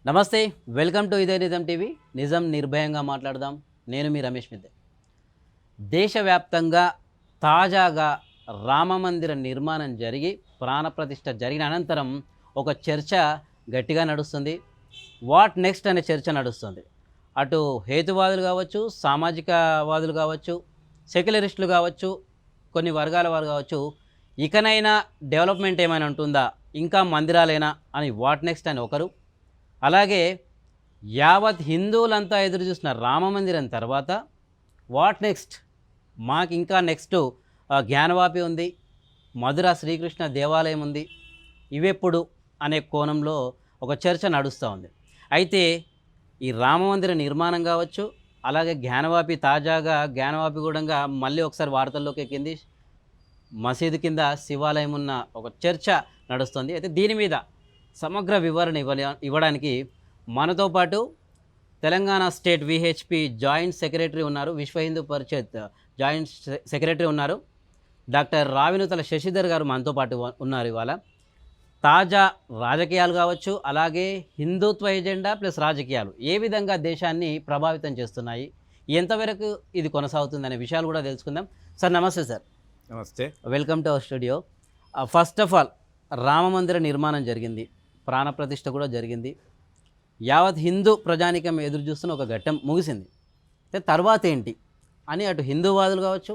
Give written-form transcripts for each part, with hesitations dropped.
నమస్తే, welcome to ఇదే నిజం టీవీ. నిజం నిర్భయంగా మాట్లాడదాం. నేను మీ రమేష్ మిద్దె. దేశవ్యాప్తంగా తాజాగా రామమందిర నిర్మాణం జరిగి ప్రాణప్రతిష్ఠ జరిగిన అనంతరం ఒక చర్చ గట్టిగా నడుస్తుంది. వాట్ నెక్స్ట్ అనే చర్చ నడుస్తుంది. అటు హేతువాదులు కావచ్చు, సామాజికవాదులు కావచ్చు, సెక్యులరిస్టులు కావచ్చు, కొన్ని వర్గాల వారు కావచ్చు, ఇకనైనా డెవలప్మెంట్ ఏమైనా ఉంటుందా, ఇంకా మందిరాలేనా అని వాట్ నెక్స్ట్ అని ఒకరు, అలాగే యావత్ హిందువులంతా ఎదురు చూసిన రామమందిరం తర్వాత వాట్ నెక్స్ట్, మాకు ఇంకా నెక్స్ట్ జ్ఞానవాపి ఉంది, మధుర శ్రీకృష్ణ దేవాలయం ఉంది, ఇవెప్పుడు అనే కోణంలో ఒక చర్చ నడుస్తూ ఉంది. అయితే ఈ రామమందిర నిర్మాణం కావచ్చు, అలాగే జ్ఞానవాపి తాజాగా జ్ఞానవాపి కూడా మళ్ళీ ఒకసారి వార్తల్లోకి ఎక్కింది. మసీదు కింద శివాలయం ఉన్న ఒక చర్చ నడుస్తుంది. అయితే దీని మీద సమగ్ర వివరణ ఇవ్వడానికి మనతో పాటు Telangana state VHP joint secretary ఉన్నారు, విశ్వ హిందూ పరిషత్ జాయింట్ సెక్రటరీ ఉన్నారు, డాక్టర్ రావినూతల శశిధర్ గారు మనతో పాటు ఉన్నారు. ఇవాళ తాజా రాజకీయాలు కావచ్చు, అలాగే హిందుత్వ ఎజెండా ప్లస్ రాజకీయాలు ఏ విధంగా దేశాన్ని ప్రభావితం చేస్తున్నాయి, ఎంతవరకు ఇది కొనసాగుతుందనే విషయాలు కూడా తెలుసుకుందాం. సార్ నమస్తే. సార్ నమస్తే, welcome to our studio. First of all, రామమందిర నిర్మాణం జరిగింది, ప్రాణప్రతిష్ఠ కూడా జరిగింది, యావత్ హిందూ ప్రజానికం ఎదురు చూస్తున్న ఒక ఘట్టం ముగిసింది. అయితే తర్వాత ఏంటి అని అటు హిందూవాదులు కావచ్చు,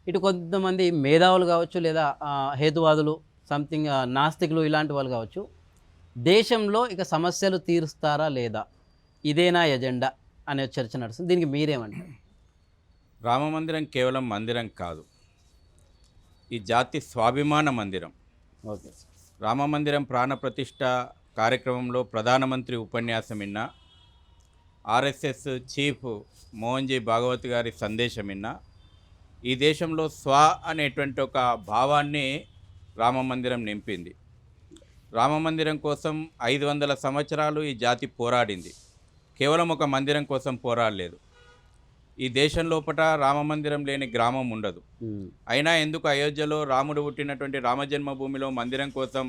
ఇటు కొంతమంది మేధావులు కావచ్చు, లేదా హేతువాదులు, సంథింగ్ నాస్తికులు ఇలాంటి వాళ్ళు కావచ్చు, దేశంలో ఇక సమస్యలు తీరుస్తారా లేదా, ఇదేనా ఎజెండా అనే చర్చ నడుస్తుంది. దీనికి మీరేమంటారు? రామమందిరం కేవలం మందిరం కాదు, ఈ జాతి స్వాభిమాన మందిరం. ఓకే. రామమందిరం ప్రాణప్రతిష్ఠ కార్యక్రమంలో ప్రధానమంత్రి ఉపన్యాసం విన్నా, ఆర్ఎస్ఎస్ చీఫ్ మోహన్జీ భాగవత్ గారి సందేశం విన్నా, ఈ దేశంలో అనేటువంటి ఒక భావాన్ని రామమందిరం నింపింది. రామమందిరం కోసం 500 సంవత్సరాలు ఈ జాతి పోరాడింది. కేవలం ఒక మందిరం కోసం పోరాడలేదు. ఈ దేశం లోపల రామమందిరం లేని గ్రామం ఉండదు. అయినా ఎందుకు అయోధ్యలో రాముడు పుట్టినటువంటి రామజన్మభూమిలో మందిరం కోసం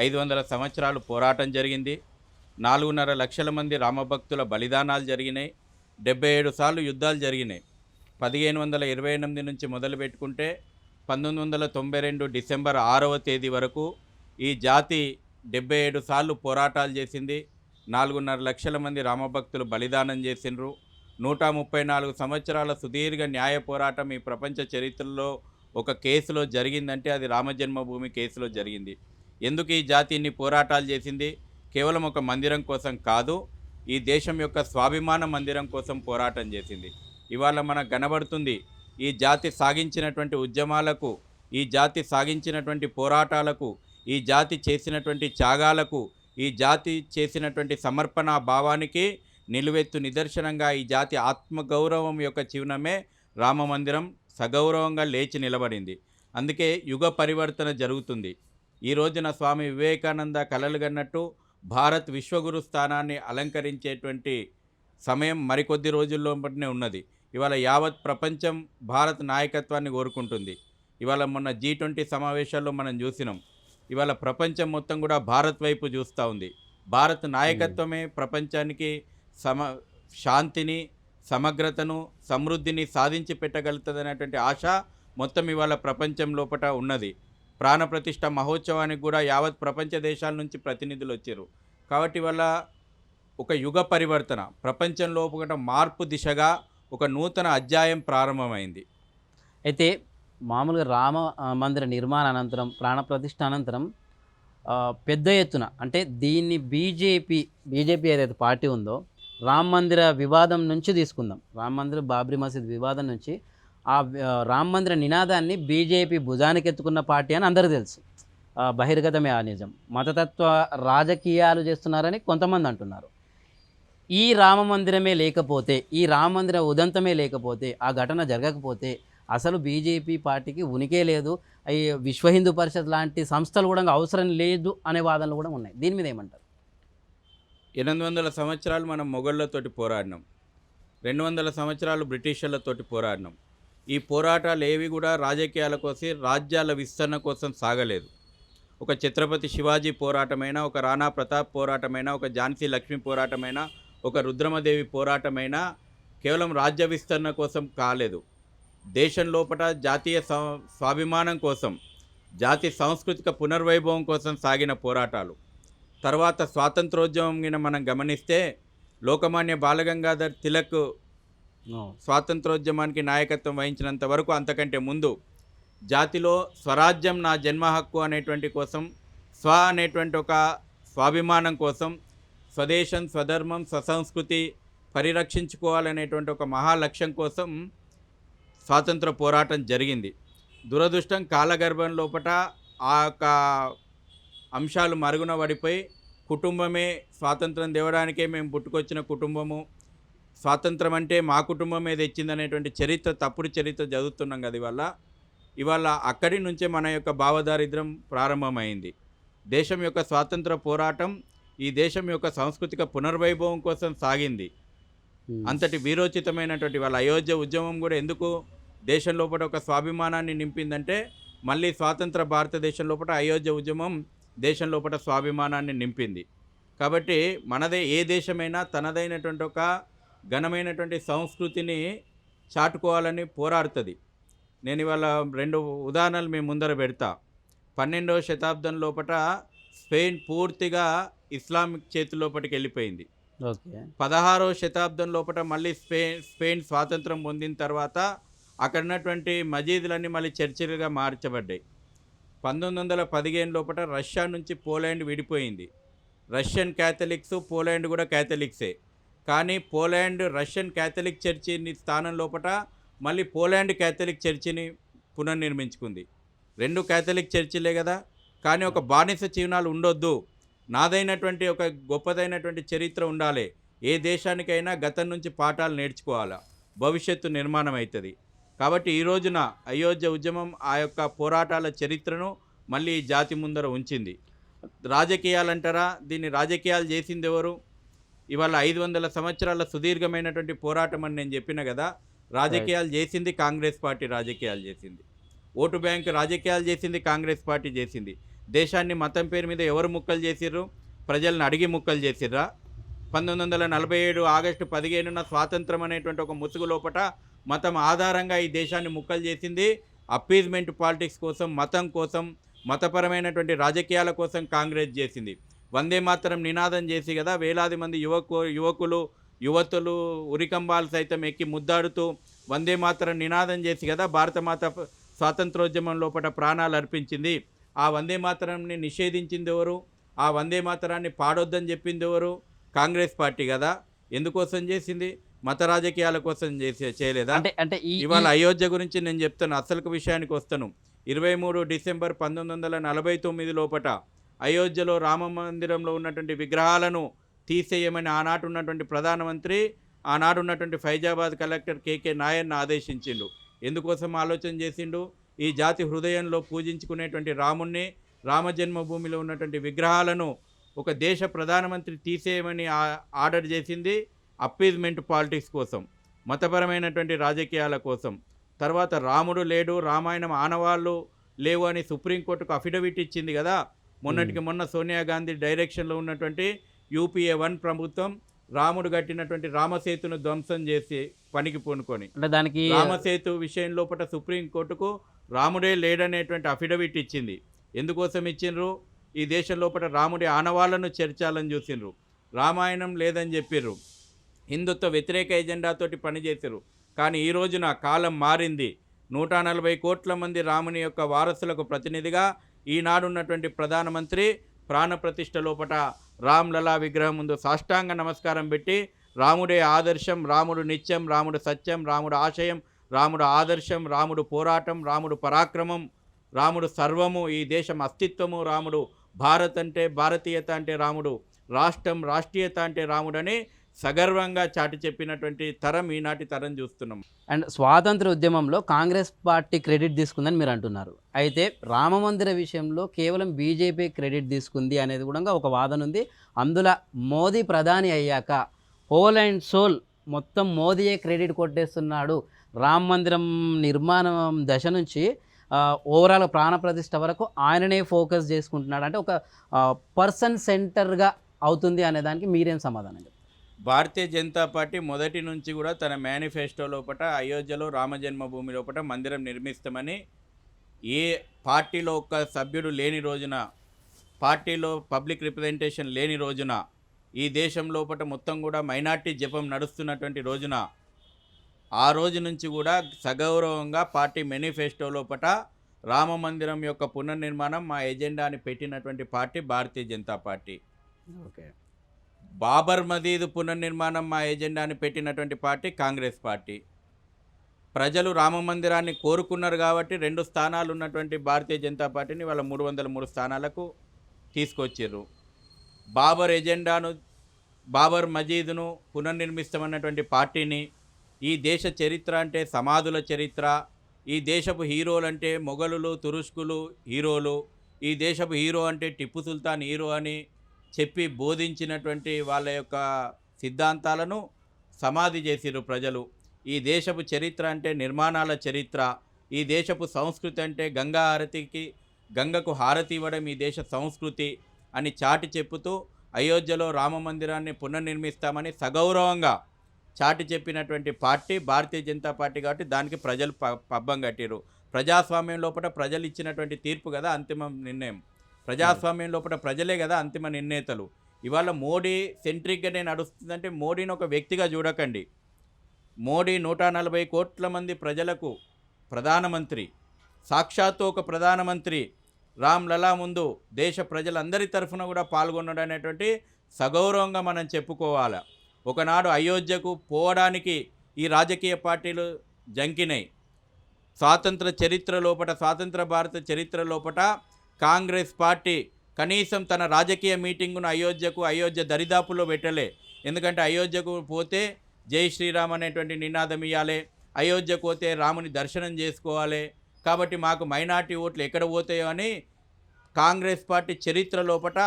500 సంవత్సరాలు పోరాటం జరిగింది. 4.5 లక్షల మంది రామభక్తుల బలిదానాలు జరిగినాయి. 77 సార్లు యుద్ధాలు జరిగినాయి. 1528 నుంచి మొదలు పెట్టుకుంటే 1992 డిసెంబర్ 6వ తేదీ వరకు ఈ జాతి 77 సార్లు పోరాటాలు చేసింది. 4.5 లక్షల మంది రామభక్తులు బలిదానం చేసిండ్రు. 134 సంవత్సరాల సుదీర్ఘ న్యాయ పోరాటం ఈ ప్రపంచ చరిత్రలో ఒక కేసులో జరిగిందంటే అది రామజన్మభూమి కేసులో జరిగింది. ఎందుకు ఈ జాతి ఇన్ని పోరాటాలు చేసింది? కేవలం ఒక మందిరం కోసం కాదు, ఈ దేశం యొక్క స్వాభిమాన మందిరం కోసం పోరాటం చేసింది. ఇవాళ మనకు కనబడుతుంది, ఈ జాతి సాగించినటువంటి ఉద్యమాలకు, ఈ జాతి సాగించినటువంటి పోరాటాలకు, ఈ జాతి చేసినటువంటి త్యాగాలకు, ఈ జాతి చేసినటువంటి సమర్పణ భావానికి నిలువెత్తు నిదర్శనంగా ఈ జాతి ఆత్మగౌరవం యొక్క చిహ్నమే రామమందిరం సగౌరవంగా లేచి నిలబడింది. అందుకే యుగ పరివర్తన జరుగుతుంది. ఈ రోజున స్వామి వివేకానంద కలలుగన్నట్టు భారత్ విశ్వగురు స్థానాన్ని అలంకరించేటువంటి సమయం మరికొద్ది రోజుల్లోనే ఉన్నది. ఇవాళ యావత్ ప్రపంచం భారత్ నాయకత్వాన్ని కోరుకుంటుంది. ఇవాళ మొన్న G20 సమావేశాల్లో మనం చూసినాం. ఇవాళ ప్రపంచం మొత్తం కూడా భారత్ వైపు చూస్తూ ఉంది. భారత్ నాయకత్వమే ప్రపంచానికి శాంతిని, సమగ్రతను, సమృద్ధిని సాధించి పెట్టగలుగుతుందనేటువంటి ఆశ మొత్తం ఇవాళ ప్రపంచం లోపల ఉన్నది. ప్రాణప్రతిష్ఠ మహోత్సవానికి కూడా యావత్ ప్రపంచ దేశాల నుంచి ప్రతినిధులు వచ్చారు. కాబట్టి ఇవాళ ఒక యుగ పరివర్తన, ప్రపంచంలో ఒక మార్పు దిశగా ఒక నూతన అధ్యాయం ప్రారంభమైంది. అయితే మామూలుగా రామ మందిర నిర్మాణ అనంతరం, ప్రాణప్రతిష్ఠ అనంతరం పెద్ద ఎత్తున, అంటే దీన్ని బీజేపీ ఏదైతే పార్టీ ఉందో, రామ మందిర వివాదం నుంచి తీసుకుందాం, రామ మందిర బాబ్రీ మసీద్ వివాదం నుంచి ఆ రామ మందిర నినాదాన్ని బీజేపీ భుజానికి ఎత్తుకున్న పార్టీ అని అందరికీ తెలుసు. బహిర్గతమే ఆ నిజం. మతతత్వ రాజకీయాలు చేస్తున్నారని కొంతమంది అంటున్నారు. ఈ రామ మందిరమే లేకపోతే, ఈ రామ మందిర ఉదంతమే లేకపోతే, ఆ ఘటన జరగకపోతే అసలు బీజేపీ పార్టీకి ఉనికే లేదు, ఈ విశ్వ హిందూ పరిషత్ లాంటి సంస్థలు కూడా అవసరం లేదు అనే వాదనలు కూడా ఉన్నాయి. దీని మీద ఏమంటారు? 800 సంవత్సరాలు మనం మొఘళ్ళతోటి పోరాడినాం, 200 సంవత్సరాలు బ్రిటిషర్లతోటి పోరాడినాం. ఈ పోరాటాలు ఏవి కూడా రాజకీయాల కోసం, రాజ్యాల విస్తరణ కోసం సాగలేదు. ఒక ఛత్రపతి శివాజీ పోరాటమైనా, ఒక రాణా ప్రతాప్ పోరాటమైనా, ఒక ఝాన్సీ లక్ష్మి పోరాటమైనా, ఒక రుద్రమదేవి పోరాటమైనా కేవలం రాజ్య విస్తరణ కోసం కాలేదు. దేశం లోపల జాతీయ స్వాభిమానం కోసం, జాతి సాంస్కృతిక పునర్వైభవం కోసం సాగిన పోరాటాలు. తర్వాత స్వాతంత్రోద్యమం గిన మనం గమనిస్తే లోకమాన్య బాలగంగాధర్ తిలక్ స్వాతంత్రోద్యమానికి నాయకత్వం వహించినంత వరకు, అంతకంటే ముందు జాతిలో స్వరాజ్యం నా జన్మ హక్కు అనేటువంటి కోసం, స్వ అనేటువంటి ఒక స్వాభిమానం కోసం, స్వదేశం స్వధర్మం స్వసంస్కృతి పరిరక్షించుకోవాలనేటువంటి ఒక మహాలక్ష్యం కోసం స్వాతంత్ర పోరాటం జరిగింది. దురదృష్టం కాలగర్భం లోపట ఆ యొక్క అంశాలు మరుగున పడిపోయి కుటుంబమే స్వాతంత్రం తేవడానికే మేము పుట్టుకొచ్చిన కుటుంబము, స్వాతంత్రం అంటే మా కుటుంబమే తెచ్చిందనేటువంటి చరిత్ర, తప్పుడు చరిత్ర చదువుతున్నాం కదా ఇవాళ అక్కడి నుంచే మన యొక్క భావదారిద్ర్యం ప్రారంభమైంది. దేశం యొక్క స్వాతంత్ర పోరాటం ఈ దేశం యొక్క సాంస్కృతిక పునర్వైభవం కోసం సాగింది. అంతటి వీరోచితమైనటువంటి వాళ్ళ అయోధ్య ఉద్యమం కూడా ఎందుకు దేశం లోపల ఒక స్వాభిమానాన్ని నింపిందంటే, మళ్ళీ స్వాతంత్ర భారతదేశం లోపల అయోధ్య ఉద్యమం దేశం లోపల స్వాభిమానాన్ని నింపింది. కాబట్టి మనదే ఏ దేశమైనా తనదైనటువంటి ఒక ఘనమైనటువంటి సంస్కృతిని చాటుకోవాలని పోరాడుతుంది. నేను ఇవాళ 2 ఉదాహరణలు మీ ముందర పెడతా. 12వ శతాబ్దం లోపల స్పెయిన్ పూర్తిగా ఇస్లామిక్ చేతిలోపటికి వెళ్ళిపోయింది. 16వ శతాబ్దం లోపల మళ్ళీ స్పెయిన్ స్వాతంత్రం పొందిన తర్వాత అక్కడ ఉన్నటువంటి మసీదులన్నీ మళ్ళీ చర్చిలుగా మార్చబడ్డాయి. 1915 లోపల రష్యా నుంచి పోలాండ్ విడిపోయింది. రష్యన్ క్యాథలిక్స్, పోలాండ్ కూడా క్యాథలిక్సే. కానీ పోలాండ్ రష్యన్ క్యాథలిక్ చర్చిని స్థానం లోపల మళ్ళీ పోలాండ్ క్యాథలిక్ చర్చిని పునర్నిర్మించుకుంది. 2 క్యాథలిక్ చర్చిలే కదా. కానీ ఒక బానిస చిహ్నాలు ఉండొద్దు, నాదైనటువంటి ఒక గొప్పదైనటువంటి చరిత్ర ఉండాలి. ఏ దేశానికైనా గతం నుంచి పాఠాలు నేర్చుకోవాలా, భవిష్యత్తు నిర్మాణం అవుతుంది. కాబట్టి ఈ రోజున అయోధ్య ఉద్యమం ఆ యొక్క పోరాటాల చరిత్రను మళ్ళీ జాతి ముందర ఉంచింది. రాజకీయాలంటారా, దీన్ని రాజకీయాలు చేసింది ఎవరు? ఇవాళ 500 సంవత్సరాల సుదీర్ఘమైనటువంటి పోరాటం అని నేను చెప్పిన కదా. రాజకీయాలు చేసింది కాంగ్రెస్ పార్టీ, రాజకీయాలు చేసింది ఓటు బ్యాంకు, రాజకీయాలు చేసింది కాంగ్రెస్ పార్టీ చేసింది. దేశాన్ని మతం పేరు మీద ఎవరు ముక్కలు చేసిర్రు? ప్రజలను అడిగి ముక్కలు చేసిర్రా? 1947 ఆగస్టు 15న స్వాతంత్రం అనేటువంటి ఒక ముసుగు లోపట మతం ఆధారంగా ఈ దేశాన్ని ముక్కలు చేసింది. అప్పీజ్మెంట్ పాలిటిక్స్ కోసం, మతం కోసం, మతపరమైనటువంటి రాజకీయాల కోసం కాంగ్రెస్ చేసింది. వందే మాతరం నినాదం చేసి కదా వేలాది మంది యువకులు యువతులు ఉరికంబాలు సైతం ఎక్కి ముద్దాడుతూ వందే మాతరం నినాదం చేసి కదా భారతమాత స్వాతంత్రోద్యమం లోపల ప్రాణాలు అర్పించింది. ఆ వందే మాతరాన్ని నిషేధించింది ఎవరు? ఆ వందే మాతరాన్ని పాడొద్దని చెప్పింది ఎవరు? కాంగ్రెస్ పార్టీ కదా. ఎందుకోసం చేసింది? మత రాజకీయాల కోసం చేయలేదా? అంటే ఇవాళ అయోధ్య గురించి నేను చెప్తాను, అసలు విషయానికి వస్తాను. 23 డిసెంబర్ 1949 లోపట అయోధ్యలో రామ మందిరంలో ఉన్నటువంటి విగ్రహాలను తీసేయమని ఆనాడు ఉన్నటువంటి ప్రధానమంత్రి, ఆనాడు ఉన్నటువంటి ఫైజాబాద్ కలెక్టర్ కేకే నాయర్ను ఆదేశించిండు. ఎందుకోసం ఆలోచన చేసిండు? ఈ జాతి హృదయంలో పూజించుకునేటువంటి రాముణ్ణి, రామజన్మభూమిలో ఉన్నటువంటి విగ్రహాలను ఒక దేశ ప్రధానమంత్రి తీసేయమని ఆర్డర్ చేసింది అప్పీజ్మెంట్ పాలిటిక్స్ కోసం, మతపరమైనటువంటి రాజకీయాల కోసం. తర్వాత రాముడు లేడు, రామాయణం ఆనవాళ్ళు లేవు అని సుప్రీంకోర్టుకు అఫిడవిట్ ఇచ్చింది కదా. మొన్నటికి మొన్న సోనియా గాంధీ డైరెక్షన్లో ఉన్నటువంటి UPA 1 ప్రభుత్వం రాముడు కట్టినటువంటి రామసేతును ధ్వంసం చేసి పనికి పూనుకొని, దానికి రామసేతు విషయం లోపల సుప్రీంకోర్టుకు రాముడే లేడనేటువంటి అఫిడవిట్ ఇచ్చింది. ఎందుకోసం ఇచ్చిండ్రు? ఈ దేశం లోపల రాముడి ఆనవాళ్లను చేర్చాలని చూసిండ్రు. రామాయణం లేదని చెప్పిర్రు. హిందుత్వ వ్యతిరేక ఎజెండాతోటి పనిచేసారు. కానీ ఈ రోజున కాలం మారింది. 140 కోట్ల మంది రాముని యొక్క వారసులకు ప్రతినిధిగా ఈనాడున్నటువంటి ప్రధానమంత్రి ప్రాణప్రతిష్ఠ లోపట రామ్లలా విగ్రహం ముందు సాష్టాంగ నమస్కారం పెట్టి రాముడే ఆదర్శం, రాముడు నిత్యం, రాముడు సత్యం, రాముడు ఆశయం, రాముడు ఆదర్శం, రాముడు పోరాటం, రాముడు పరాక్రమం, రాముడు సర్వము, ఈ దేశం అస్తిత్వము రాముడు, భారత్ అంటే భారతీయత అంటే రాముడు, రాష్ట్రం రాష్ట్రీయత అంటే రాముడని సగర్వంగా చాటి చెప్పినటువంటి తరం ఈనాటి తరం చూస్తున్నాం. అండ్ స్వాతంత్ర ఉద్యమంలో కాంగ్రెస్ పార్టీ క్రెడిట్ తీసుకుందని మీరు అంటున్నారు. అయితే రామమందిర విషయంలో కేవలం బీజేపీ క్రెడిట్ తీసుకుంది అనేది కూడా ఒక వాదన ఉంది. అందులో మోదీ ప్రధాని అయ్యాక హోల్ అండ్ సోల్ మొత్తం మోదీయే క్రెడిట్ కొట్టేస్తున్నాడు. రామ మందిరం నిర్మాణం దశ నుంచి ఓవరాల్ ప్రాణప్రతిష్ఠ వరకు ఆయననే ఫోకస్ చేసుకుంటున్నాడు అంటే ఒక పర్సన్ సెంటర్గా అవుతుంది అనే దానికి మీరేం సమాధానం చెప్తారు? భారతీయ జనతా పార్టీ మొదటి నుంచి కూడా తన మేనిఫెస్టో లోపల అయోధ్యలో రామజన్మభూమి లోపల మందిరం నిర్మిస్తామని, ఏ పార్టీలో ఒక్క సభ్యుడు లేని రోజున, పార్టీలో పబ్లిక్ రిప్రజెంటేషన్ లేని రోజున, ఈ దేశం లోపల మొత్తం కూడా మైనార్టీ జపం నడుస్తున్నటువంటి రోజున, ఆ రోజు నుంచి కూడా సగౌరవంగా పార్టీ మేనిఫెస్టో లోపల రామ మందిరం యొక్క పునర్నిర్మాణం మా ఎజెండా అని పెట్టినటువంటి party Bharatiya Janata party. Okay. Babur మసీదు పునర్నిర్మాణం మా ఎజెండా అని పెట్టినటువంటి పార్టీ కాంగ్రెస్ పార్టీ. ప్రజలు రామ మందిరాన్ని కోరుకున్నారు కాబట్టి 2 స్థానాలు ఉన్నటువంటి భారతీయ జనతా పార్టీని వాళ్ళ 303 స్థానాలకు తీసుకొచ్చారు. బాబర్ ఎజెండాను, బాబర్ మసీదును పునర్నిర్మిస్తామన్నటువంటి పార్టీని, ఈ దేశ చరిత్ర అంటే సమాధుల చరిత్ర, ఈ దేశపు హీరోలు అంటే మొఘలులు, తురుష్కులు హీరోలు, ఈ దేశపు హీరో అంటే టిప్పు సుల్తాన్ హీరో అని చెప్పి బోధించినటువంటి వాళ్ళ యొక్క సిద్ధాంతాలను సమాధి చేసిరు ప్రజలు. ఈ దేశపు చరిత్ర అంటే నిర్మాణాల చరిత్ర, ఈ దేశపు సంస్కృతి అంటే గంగా హారతికి, గంగకు హారతి ఇవ్వడం ఈ దేశ సంస్కృతి అని చాటి చెప్పుతూ అయోధ్యలో రామ మందిరాన్ని పునర్నిర్మిస్తామని సగౌరవంగా చాటి చెప్పినటువంటి పార్టీ భారతీయ జనతా పార్టీ కాబట్టి దానికి ప్రజలు పబ్బం కట్టిరు. ప్రజాస్వామ్యం లోపల ప్రజలు ఇచ్చినటువంటి తీర్పు కదా అంతిమ నిర్ణయం. ప్రజాస్వామ్యం లోపల ప్రజలే కదా అంతిమ నిర్ణేతలు. ఇవాళ మోడీ సెంట్రిక్గానే నడుస్తుందంటే మోడీని ఒక వ్యక్తిగా చూడకండి. మోడీ 140 కోట్ల మంది ప్రజలకు ప్రధానమంత్రి, సాక్షాత్తు ఒక ప్రధానమంత్రి రామ్ లలా ముందు దేశ ప్రజలందరి తరఫున కూడా పాల్గొనడం అనేటువంటి సగౌరవంగా మనం చెప్పుకోవాలి. ఒకనాడు అయోధ్యకు పోవడానికి ఈ రాజకీయ పార్టీలు జంకినాయి. స్వాతంత్ర చరిత్ర లోపల, స్వాతంత్ర భారత చరిత్ర లోపల కాంగ్రెస్ పార్టీ కనీసం తన రాజకీయ మీటింగును అయోధ్య దరిదాపుల్లో పెట్టలే. ఎందుకంటే అయోధ్యకు పోతే జై శ్రీరామ్ అనేటువంటి నినాదం ఇవ్వాలి, అయోధ్యకు పోతే రాముని దర్శనం చేసుకోవాలి, కాబట్టి మాకు మైనార్టీ ఓట్లు ఎక్కడ పోతాయో అని కాంగ్రెస్ పార్టీ చరిత్ర లోపల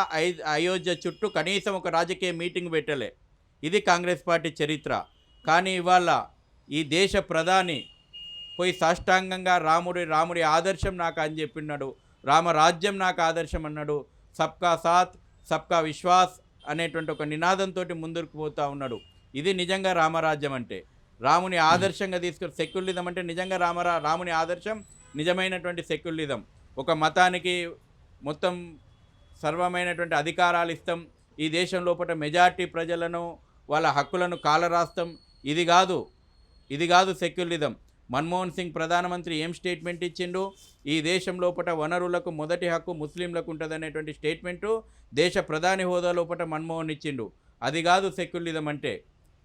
అయోధ్య చుట్టూ కనీసం ఒక రాజకీయ మీటింగ్ పెట్టలే. ఇది కాంగ్రెస్ పార్టీ చరిత్ర. కానీ ఇవాళ ఈ దేశ ప్రధాని పోయి సాష్టాంగంగా రాముడి ఆదర్శం నాకు అని చెప్పినాడు, రామరాజ్యం నాకు ఆదర్శం అన్నాడు, సబ్కా సాత్ సబ్కా విశ్వాస్ అనేటువంటి ఒక నినాదంతో ముందుకు పోతూ ఉన్నాడు. ఇది నిజంగా రామరాజ్యం అంటే. రాముని ఆదర్శంగా తీసుకుని సెక్యులరిజం అంటే నిజంగా రాముని ఆదర్శం నిజమైనటువంటి సెక్యులరిజం. ఒక మతానికి మొత్తం సర్వమైనటువంటి అధికారాలు ఇస్తాం, ఈ దేశం లోపల మెజార్టీ ప్రజలను వాళ్ళ హక్కులను కాలరాస్తాం, ఇది కాదు సెక్యులరిజం. మన్మోహన్ సింగ్ ప్రధానమంత్రి ఏం స్టేట్మెంట్ ఇచ్చిండు? ఈ దేశం లోపల వనరులకు మొదటి హక్కు ముస్లింలకు ఉంటుంది అనేటువంటి స్టేట్మెంటు దేశ ప్రధాని హోదా లోపల మన్మోహన్ ఇచ్చిండు. అది కాదు సెక్యులరిజం అంటే.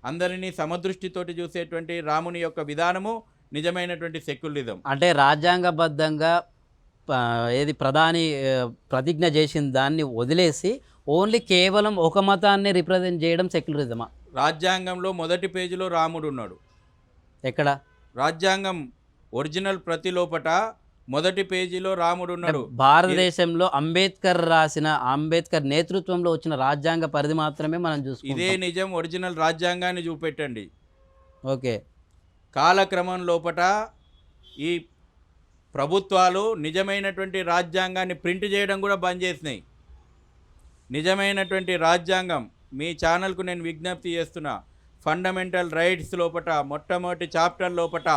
అందరినీ సమదృష్టితోటి చూసేటువంటి రాముని యొక్క విధానము నిజమైనటువంటి సెక్యులరిజం. అంటే రాజ్యాంగబద్ధంగా ఏది ప్రధాని ప్రతిజ్ఞ చేసిన దాన్ని వదిలేసి ఓన్లీ కేవలం ఒక మతాన్ని రిప్రజెంట్ చేయడం సెక్యులరిజమా? రాజ్యాంగంలో మొదటి పేజీలో రాముడు ఉన్నాడు. ఎక్కడ? రాజ్యాంగం ఒరిజినల్ ప్రతి లోపట మొదటి పేజీలో రాముడు ఉన్నాడు. భారతదేశంలో అంబేద్కర్ నేతృత్వంలో వచ్చిన రాజ్యాంగ పరిధి మాత్రమే మనం చూసుకుంటాం. ఇదే నిజం. ఒరిజినల్ రాజ్యాంగాన్ని చూపెట్టండి. ఓకే. కాలక్రమం లోపట ఈ ప్రభుత్వాలు నిజమైనటువంటి రాజ్యాంగాన్ని ప్రింట్ చేయడం కూడా బంద్ చేసినాయి. నిజమైనటువంటి రాజ్యాంగం మీ ఛానల్కు నేను విజ్ఞప్తి చేస్తున్నా. ఫండమెంటల్ రైట్స్ లోపట మొట్టమొదటి చాప్టర్ లోపట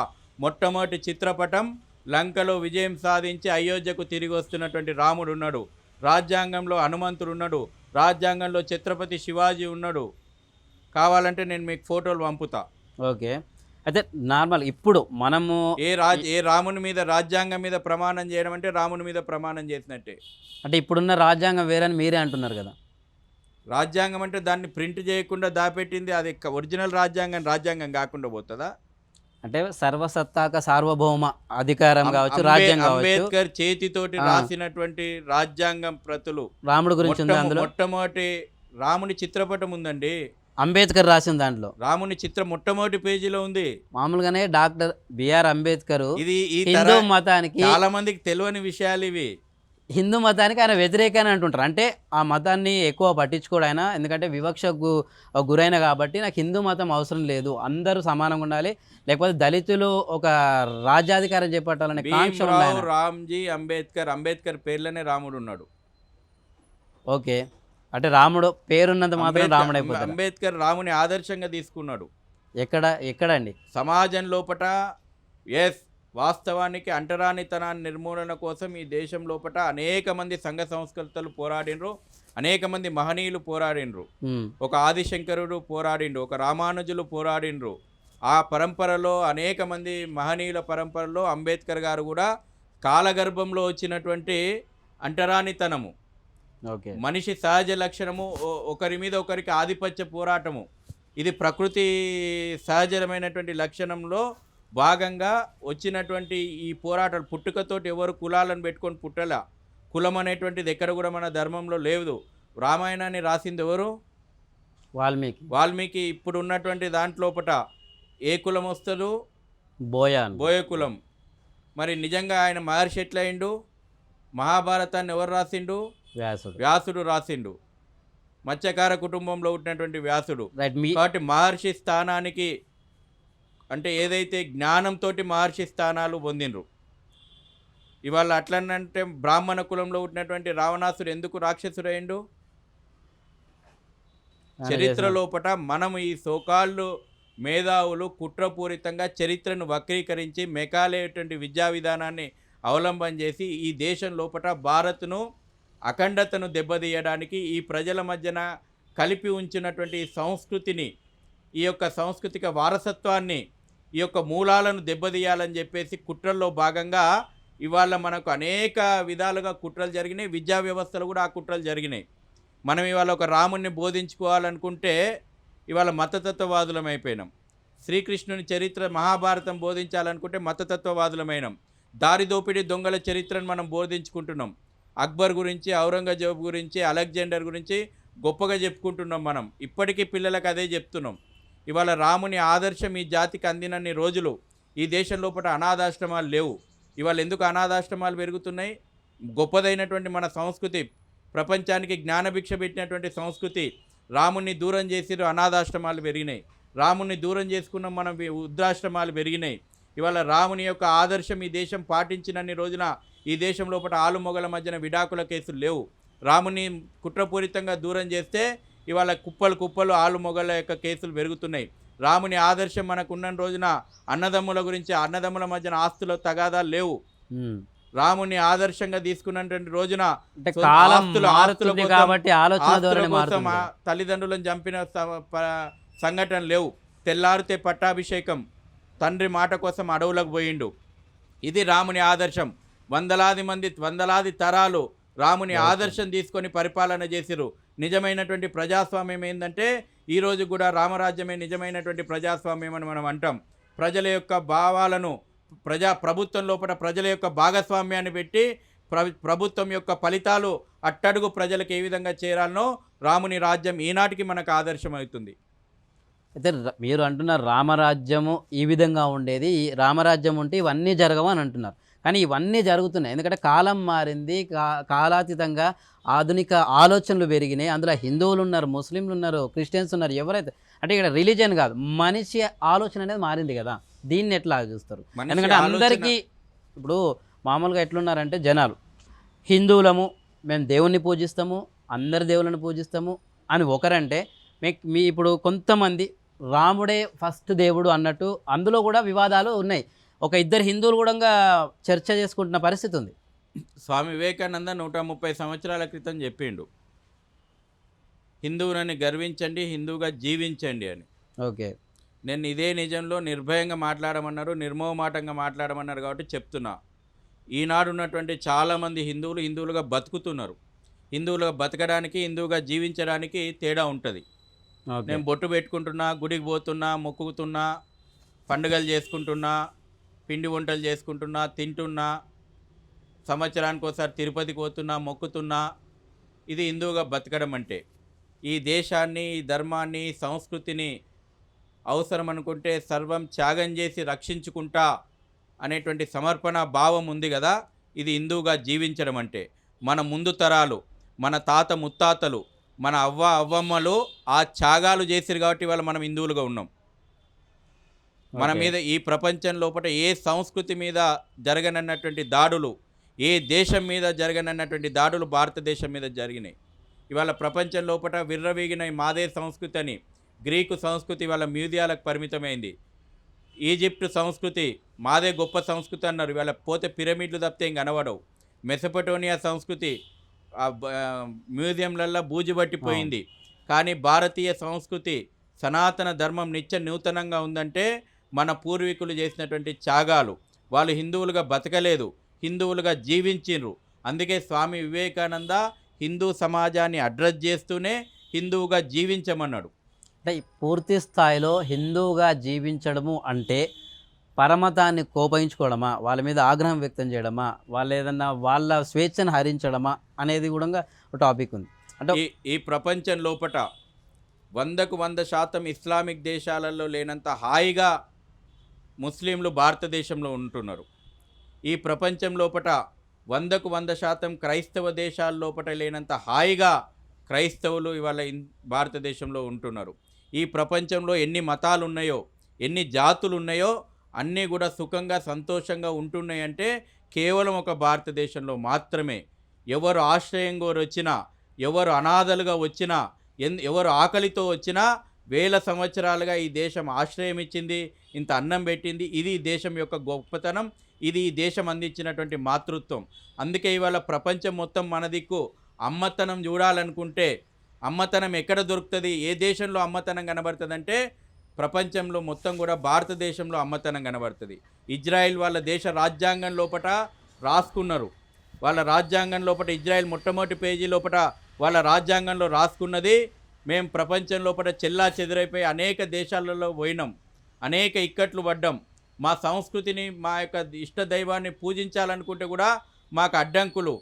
మొట్టమొదటి చిత్రపటం లంకలో విజయం సాధించి అయోధ్యకు తిరిగి వస్తున్నటువంటి రాముడు ఉన్నాడు. రాజ్యాంగంలో హనుమంతుడు ఉన్నాడు. రాజ్యాంగంలో ఛత్రపతి శివాజీ ఉన్నాడు. కావాలంటే నేను మీకు ఫోటోలు పంపుతా. ఓకే. అయితే నార్మల్ ఇప్పుడు మనము ఏ రాముని మీద రాజ్యాంగం మీద ప్రమాణం చేయడం అంటే రాముని మీద ప్రమాణం చేసినట్టే. అంటే ఇప్పుడున్న రాజ్యాంగం వేరని మీరే అంటున్నారు కదా. రాజ్యాంగం అంటే దాన్ని ప్రింట్ చేయకుండా దాపెట్టింది, అది ఒరిజినల్ రాజ్యాంగం కాకుండా పోతుందా? అంటే సర్వసత్తాక సార్వభౌమ అధికారం కావచ్చు, రాజ్యాంగం కావచ్చు. అంబేద్కర్ చేతితోటి రాసినటువంటి రాజ్యాంగం ప్రతులు రాముడి గురించి ఉంది అందులో. మొట్టమొదటి రాముని చిత్రపటం ఉందండి. అంబేద్కర్ రాసిన దాంట్లో రాముని చిత్రం మొట్టమొదటి పేజీలో ఉంది. మామూలుగానే డాక్టర్ బిఆర్ అంబేద్కర్ ఇది హిందూ మతానికి చాలా మందికి తెలియని విషయాలు ఇవి. హిందూ మతానికి ఆయన వ్యతిరేక అని అంటుంటారు. అంటే ఆ మతాన్ని ఎక్కువ పట్టించుకోడు ఆయన. ఎందుకంటే వివక్షకు గురైన కాబట్టి నాకు హిందూ మతం అవసరం లేదు. అందరూ సమానంగా ఉండాలి. లేకపోతే దళితులు ఒక రాజ్యాధికారం చేపట్టాలనే కాంక్ష ఉంది భీమ్రావ్, ఆయన. రామ్జీ, అంబేద్కర్. అంబేద్కర్ పేర్లోనే రాముడు ఉన్నాడు. ఓకే. అంటే రాముడు పేరున్నంత మాత్రం రాముడు అయిపోతాడు. అంబేద్కర్ రాముని ఆదర్శంగా తీసుకున్నాడు. ఎక్కడండి? సమాజం లోపట ఎస్ వాస్తవానికి అంటరానితనాన్ని నిర్మూలన కోసం ఈ దేశం లోపట అనేక మంది సంఘ సంస్కృతులు పోరాడినరు, అనేక మంది మహనీయులు పోరాడినరు. ఉమ్, ఒక ఆదిశంకరుడు పోరాడిండు, ఒక రామానుజులు పోరాడినరు. ఆ పరంపరలో అనేక మంది మహనీయుల పరంపరలో అంబేద్కర్ గారు కూడా కాలగర్భంలో వచ్చినటువంటి అంటరానితనము, ఓకే. మనిషి సహజ లక్షణము, ఒకరి మీద ఒకరికి ఆధిపత్య పోరాటము, ఇది ప్రకృతి సహజమైనటువంటి లక్షణంలో భాగంగా వచ్చినటువంటి ఈ పోరాటాలు. పుట్టుకతోటి ఎవరు కులాలను పెట్టుకొని పుట్టలా. కులం అనేటువంటిది ఎక్కడ కూడా మన ధర్మంలో లేదు. రామాయణాన్ని రాసింది ఎవరు? వాల్మీకి. ఇప్పుడు ఉన్నటువంటి దాంట్లోపట ఏ కులం వస్తుంది? బోయ కులం. మరి నిజంగా ఆయన మహర్షి ఎట్లయిండు? మహాభారతాన్ని ఎవరు రాసిండు? వ్యాసుడు రాసిండు. మత్స్యకార కుటుంబంలో ఉన్నటువంటి వ్యాసుడు. కాబట్టి మహర్షి స్థానానికి, అంటే ఏదైతే జ్ఞానంతో మహర్షి స్థానాలు పొందినరు. ఇవాళ అట్లనంటే బ్రాహ్మణ కులంలో ఉన్నటువంటి రావణాసుడు ఎందుకు రాక్షసుడైండు? చరిత్ర లోపట మనం ఈ సోకాళ్ళు మేధావులు కుట్రపూరితంగా చరిత్రను వక్రీకరించి మెకాలేటువంటి విద్యా విధానాన్ని అవలంబన చేసి ఈ దేశం లోపట భారత్ను అఖండతను దెబ్బతీయడానికి, ఈ ప్రజల మధ్యన కలిపి ఉంచినటువంటి సంస్కృతిని, ఈ యొక్క సాంస్కృతిక వారసత్వాన్ని, ఈ యొక్క మూలాలను దెబ్బతీయాలని చెప్పేసి కుట్రల్లో భాగంగా ఇవాళ మనకు అనేక విధాలుగా కుట్రలు జరిగినాయి. విద్యా వ్యవస్థలు కూడా ఆ కుట్రలు జరిగినాయి. మనం ఇవాళ ఒక రాముణ్ణి బోధించుకోవాలనుకుంటే ఇవాళ మతతత్వవాదులం అయిపోయినాం. శ్రీకృష్ణుని చరిత్ర మహాభారతం బోధించాలనుకుంటే మతతత్వవాదులమైనాం. దారిదోపిడి దొంగల చరిత్రను మనం బోధించుకుంటున్నాం. అక్బర్ గురించి, ఔరంగజేబ్ గురించి, అలెగ్జాండర్ గురించి గొప్పగా చెప్పుకుంటున్నాం. మనం ఇప్పటికీ పిల్లలకు అదే చెప్తున్నాం. ఇవాళ రాముని ఆదర్శం ఈ జాతికి అందినన్ని రోజులు ఈ దేశం లోపల అనాథాశ్రమాలు లేవు. ఇవాళ ఎందుకు అనాథాశ్రమాలు పెరుగుతున్నాయి? గొప్పదైనటువంటి మన సంస్కృతి, ప్రపంచానికి జ్ఞానభిక్ష పెట్టినటువంటి సంస్కృతి రాముని దూరం చేసిరు, అనాథాశ్రమాలు పెరిగినాయి. రాముని దూరం చేసుకున్న మనం వృద్ధాశ్రమాలు పెరిగినాయి. ఇవాళ రాముని యొక్క ఆదర్శం ఈ దేశం పాటించినన్ని రోజున ఈ దేశం లోపల ఆలుమొగల మధ్యన విడాకుల కేసులు లేవు. రాముని కుట్రపూరితంగా దూరం చేస్తే ఇవాళ కుప్పలు ఆలుమొగల యొక్క కేసులు పెరుగుతున్నాయి. రాముని ఆదర్శం మనకు ఉన్న రోజున అన్నదమ్ముల గురించి, అన్నదమ్ముల మధ్యన ఆస్తుల తగాదాలు లేవు. రాముని ఆదర్శంగా తీసుకున్నటువంటి రోజున తల్లిదండ్రులను చంపిన సంఘటన లేవు. తెల్లారితే పట్టాభిషేకం, తండ్రి మాట కోసం అడవులకు పోయిండు. ఇది రాముని ఆదర్శం. వందలాది తరాలు రాముని ఆదర్శం తీసుకొని పరిపాలన చేసిరు. నిజమైనటువంటి ప్రజాస్వామ్యం ఏంటంటే ఈరోజు కూడా రామరాజ్యమే నిజమైనటువంటి ప్రజాస్వామ్యం అని మనం అంటాం. ప్రజల యొక్క భావాలను ప్రభుత్వం లోపల ప్రజల యొక్క భాగస్వామ్యాన్ని పెట్టి ప్రభుత్వం యొక్క ఫలితాలు అట్టడుగు ప్రజలకు ఏ విధంగా చేరాలనో రాముని రాజ్యం ఈనాటికి మనకు ఆదర్శం అవుతుంది. అయితే మీరు అంటున్నారు రామరాజ్యము ఈ విధంగా ఉండేది, ఈ రామరాజ్యం ఉంటే ఇవన్నీ జరగవు అని అంటున్నారు. కానీ ఇవన్నీ జరుగుతున్నాయి. ఎందుకంటే కాలం మారింది, కాలాతీతంగా ఆధునిక ఆలోచనలు పెరిగినాయి. అందులో హిందువులు ఉన్నారు, ముస్లింలు ఉన్నారు, క్రిస్టియన్స్ ఉన్నారు. ఎవరైతే అంటే ఇక్కడ రిలీజియన్ కాదు, మనిషి ఆలోచన అనేది మారింది కదా. దీన్ని ఎట్లా చూస్తారు? ఎందుకంటే అందరికీ ఇప్పుడు మామూలుగా ఎట్లున్నారంటే జనాలు హిందువులము, మేము దేవుణ్ణి పూజిస్తాము, అందరి దేవుళ్ళని పూజిస్తాము అని ఒకరంటే, మీ ఇప్పుడు కొంతమంది రాముడే ఫస్ట్ దేవుడు అన్నట్టు అందులో కూడా వివాదాలు ఉన్నాయి. ఒక ఇద్దరు హిందువులు కూడా చర్చ చేసుకుంటున్న పరిస్థితి ఉంది. స్వామి వివేకానంద 130 సంవత్సరాల క్రితం చెప్పిండు, హిందువులని గర్వించండి, హిందువుగా జీవించండి అని. ఓకే, నేను ఇదే నిజంలో నిర్భయంగా మాట్లాడమన్నారు, నిర్మోహమాటంగా మాట్లాడమన్నారు కాబట్టి చెప్తున్నా. ఈనాడు ఉన్నటువంటి చాలామంది హిందువులుగా బతుకుతున్నారు. హిందువులుగా బతకడానికి, హిందువుగా జీవించడానికి తేడా ఉంటుంది. నేను బొట్టు పెట్టుకుంటున్నా, గుడికి పోతున్నా, మొక్కుతున్నా, పండుగలు చేసుకుంటున్నా, పిండి వంటలు చేసుకుంటున్నా, తింటున్నా, సంవత్సరానికి ఒకసారి తిరుపతికి పోతున్నా, మొక్కుతున్నా. ఇది హిందువుగా బతకడం అంటే. ఈ దేశాన్ని, ఈ ధర్మాన్ని, సంస్కృతిని అవసరం అనుకుంటే సర్వం త్యాగం చేసి రక్షించుకుంటా అనేటువంటి సమర్పణ భావం ఉంది కదా, ఇది హిందువుగా జీవించడం అంటే. మన ముందు తరాలు, మన తాత ముత్తాతలు, మన అవ్వమ్మలు ఆ త్యాగాలు చేసిరు కాబట్టి ఇవాళ మనం హిందువులుగా ఉన్నాం. మన మీద ఈ ప్రపంచం లోపల ఏ సంస్కృతి మీద జరగనన్నటువంటి దాడులు, ఏ దేశం మీద జరగనన్నటువంటి దాడులు భారతదేశం మీద జరిగినాయి. ఇవాళ ప్రపంచం లోపల విర్రవీగిన మాదే సంస్కృతి అని, గ్రీకు సంస్కృతి ఇవాళ మ్యూజియాలకు పరిమితమైంది. ఈజిప్ట్ సంస్కృతి మాదే గొప్ప సంస్కృతి అన్నారు, ఇవాళ పోతే పిరమిడ్లు తప్పితే ఇంక కనబడవు. మెసపటోనియా సంస్కృతి మ్యూజియంలల్లో బూజు పట్టిపోయింది. కానీ భారతీయ సంస్కృతి సనాతన ధర్మం నిత్య నూతనంగా ఉందంటే మన పూర్వీకులు చేసినటువంటి త్యాగాలు. వాళ్ళు హిందువులుగా బతకలేదు, హిందువులుగా జీవించిండ్రు. అందుకే స్వామి వివేకానంద హిందూ సమాజాన్ని అడ్రస్ చేస్తూనే హిందువుగా జీవించమన్నాడు. అంటే పూర్తి స్థాయిలో హిందువుగా జీవించడము అంటే పరమతాన్ని కోపయించుకోవడమా, వాళ్ళ మీద ఆగ్రహం వ్యక్తం చేయడమా, వాళ్ళు ఏదన్నా వాళ్ళ స్వేచ్ఛను హరించడమా అనేది కూడా ఒక టాపిక్ ఉంది. అంటే ఈ ప్రపంచం లోపట 100% ఇస్లామిక్ దేశాలలో లేనంత హాయిగా ముస్లింలు భారతదేశంలో ఉంటున్నారు. ఈ ప్రపంచం లోపట 100% క్రైస్తవ దేశాల లోపట లేనంత హాయిగా క్రైస్తవులు ఇవాళ భారతదేశంలో ఉంటున్నారు. ఈ ప్రపంచంలో ఎన్ని మతాలు ఉన్నాయో, ఎన్ని జాతులు ఉన్నాయో అన్నీ కూడా సుఖంగా సంతోషంగా ఉంటున్నాయంటే కేవలం ఒక భారతదేశంలో మాత్రమే. ఎవరు ఆశ్రయం కోరి వచ్చినా, ఎవరు అనాథలుగా వచ్చినా, ఎవరు ఆకలితో వచ్చినా వేల సంవత్సరాలుగా ఈ దేశం ఆశ్రయం ఇచ్చింది, ఇంత అన్నం పెట్టింది. ఇది ఈ దేశం యొక్క గొప్పతనం, ఇది ఈ దేశం అందించినటువంటి మాతృత్వం. అందుకే ఇవాళ ప్రపంచం మొత్తం మన దిక్కు అమ్మతనం చూడాలనుకుంటే అమ్మతనం ఎక్కడ దొరుకుతుంది, ఏ దేశంలో అమ్మతనం కనబడుతుందంటే ప్రపంచంలో మొత్తం కూడా భారతదేశంలో అమ్మతనం కనబడుతుంది. ఇజ్రాయిల్ వాళ్ళ దేశ రాజ్యాంగం లోపట రాసుకున్నారు. వాళ్ళ రాజ్యాంగం లోపల ఇజ్రాయిల్ మొట్టమొదటి పేజీ లోపల వాళ్ళ రాజ్యాంగంలో రాసుకున్నది, మేము ప్రపంచం లోపల చెల్లా చెదురైపోయి అనేక దేశాలలో పోయినాం, అనేక ఇక్కట్లు పడ్డాం. మా సంస్కృతిని, మా యొక్క ఇష్ట దైవాన్ని పూజించాలనుకుంటే కూడా మాకు అడ్డంకులు,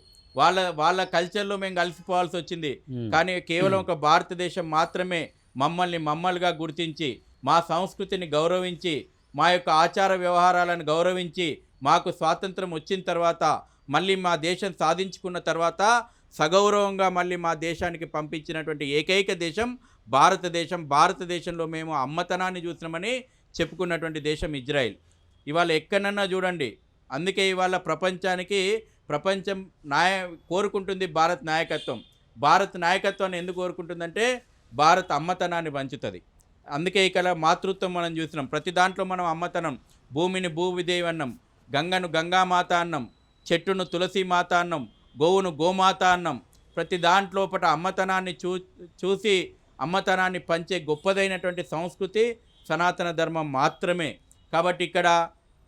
వాళ్ళ కల్చర్లో మేము కలిసిపోవాల్సి వచ్చింది. కానీ కేవలం ఒక భారతదేశం మాత్రమే మమ్మల్నిగా గుర్తించి, మా సంస్కృతిని గౌరవించి, మా యొక్క ఆచార వ్యవహారాలను గౌరవించి, మాకు స్వాతంత్రం వచ్చిన తర్వాత మళ్ళీ మా దేశం సాధించుకున్న తర్వాత సగౌరవంగా మళ్ళీ మా దేశానికి పంపించినటువంటి ఏకైక దేశం భారతదేశం. భారతదేశంలో మేము అమ్మతనాన్ని చూసినామని చెప్పుకున్నటువంటి దేశం ఇజ్రాయిల్. ఇవాళ ఎక్కడన్నా చూడండి. అందుకే ఇవాళ ప్రపంచం కోరుకుంటుంది భారత్ నాయకత్వం. భారత్ నాయకత్వాన్ని ఎందుకు కోరుకుంటుందంటే భారత్ అమ్మతనాన్ని పంచుతుంది. అందుకే ఇక్కడ మాతృత్వం మనం చూసినాం. ప్రతి దాంట్లో మనం అమ్మతనం, భూమిని భూవిదేవి అన్నం, గంగను గంగామాత అన్నం, చెట్టును తులసీమాత అన్నం, గోవును గోమాత అన్నం. ప్రతి దాంట్లోపట అమ్మతనాన్ని చూసి అమ్మతనాన్ని పంచే గొప్పదైనటువంటి సంస్కృతి సనాతన ధర్మం మాత్రమే. కాబట్టి ఇక్కడ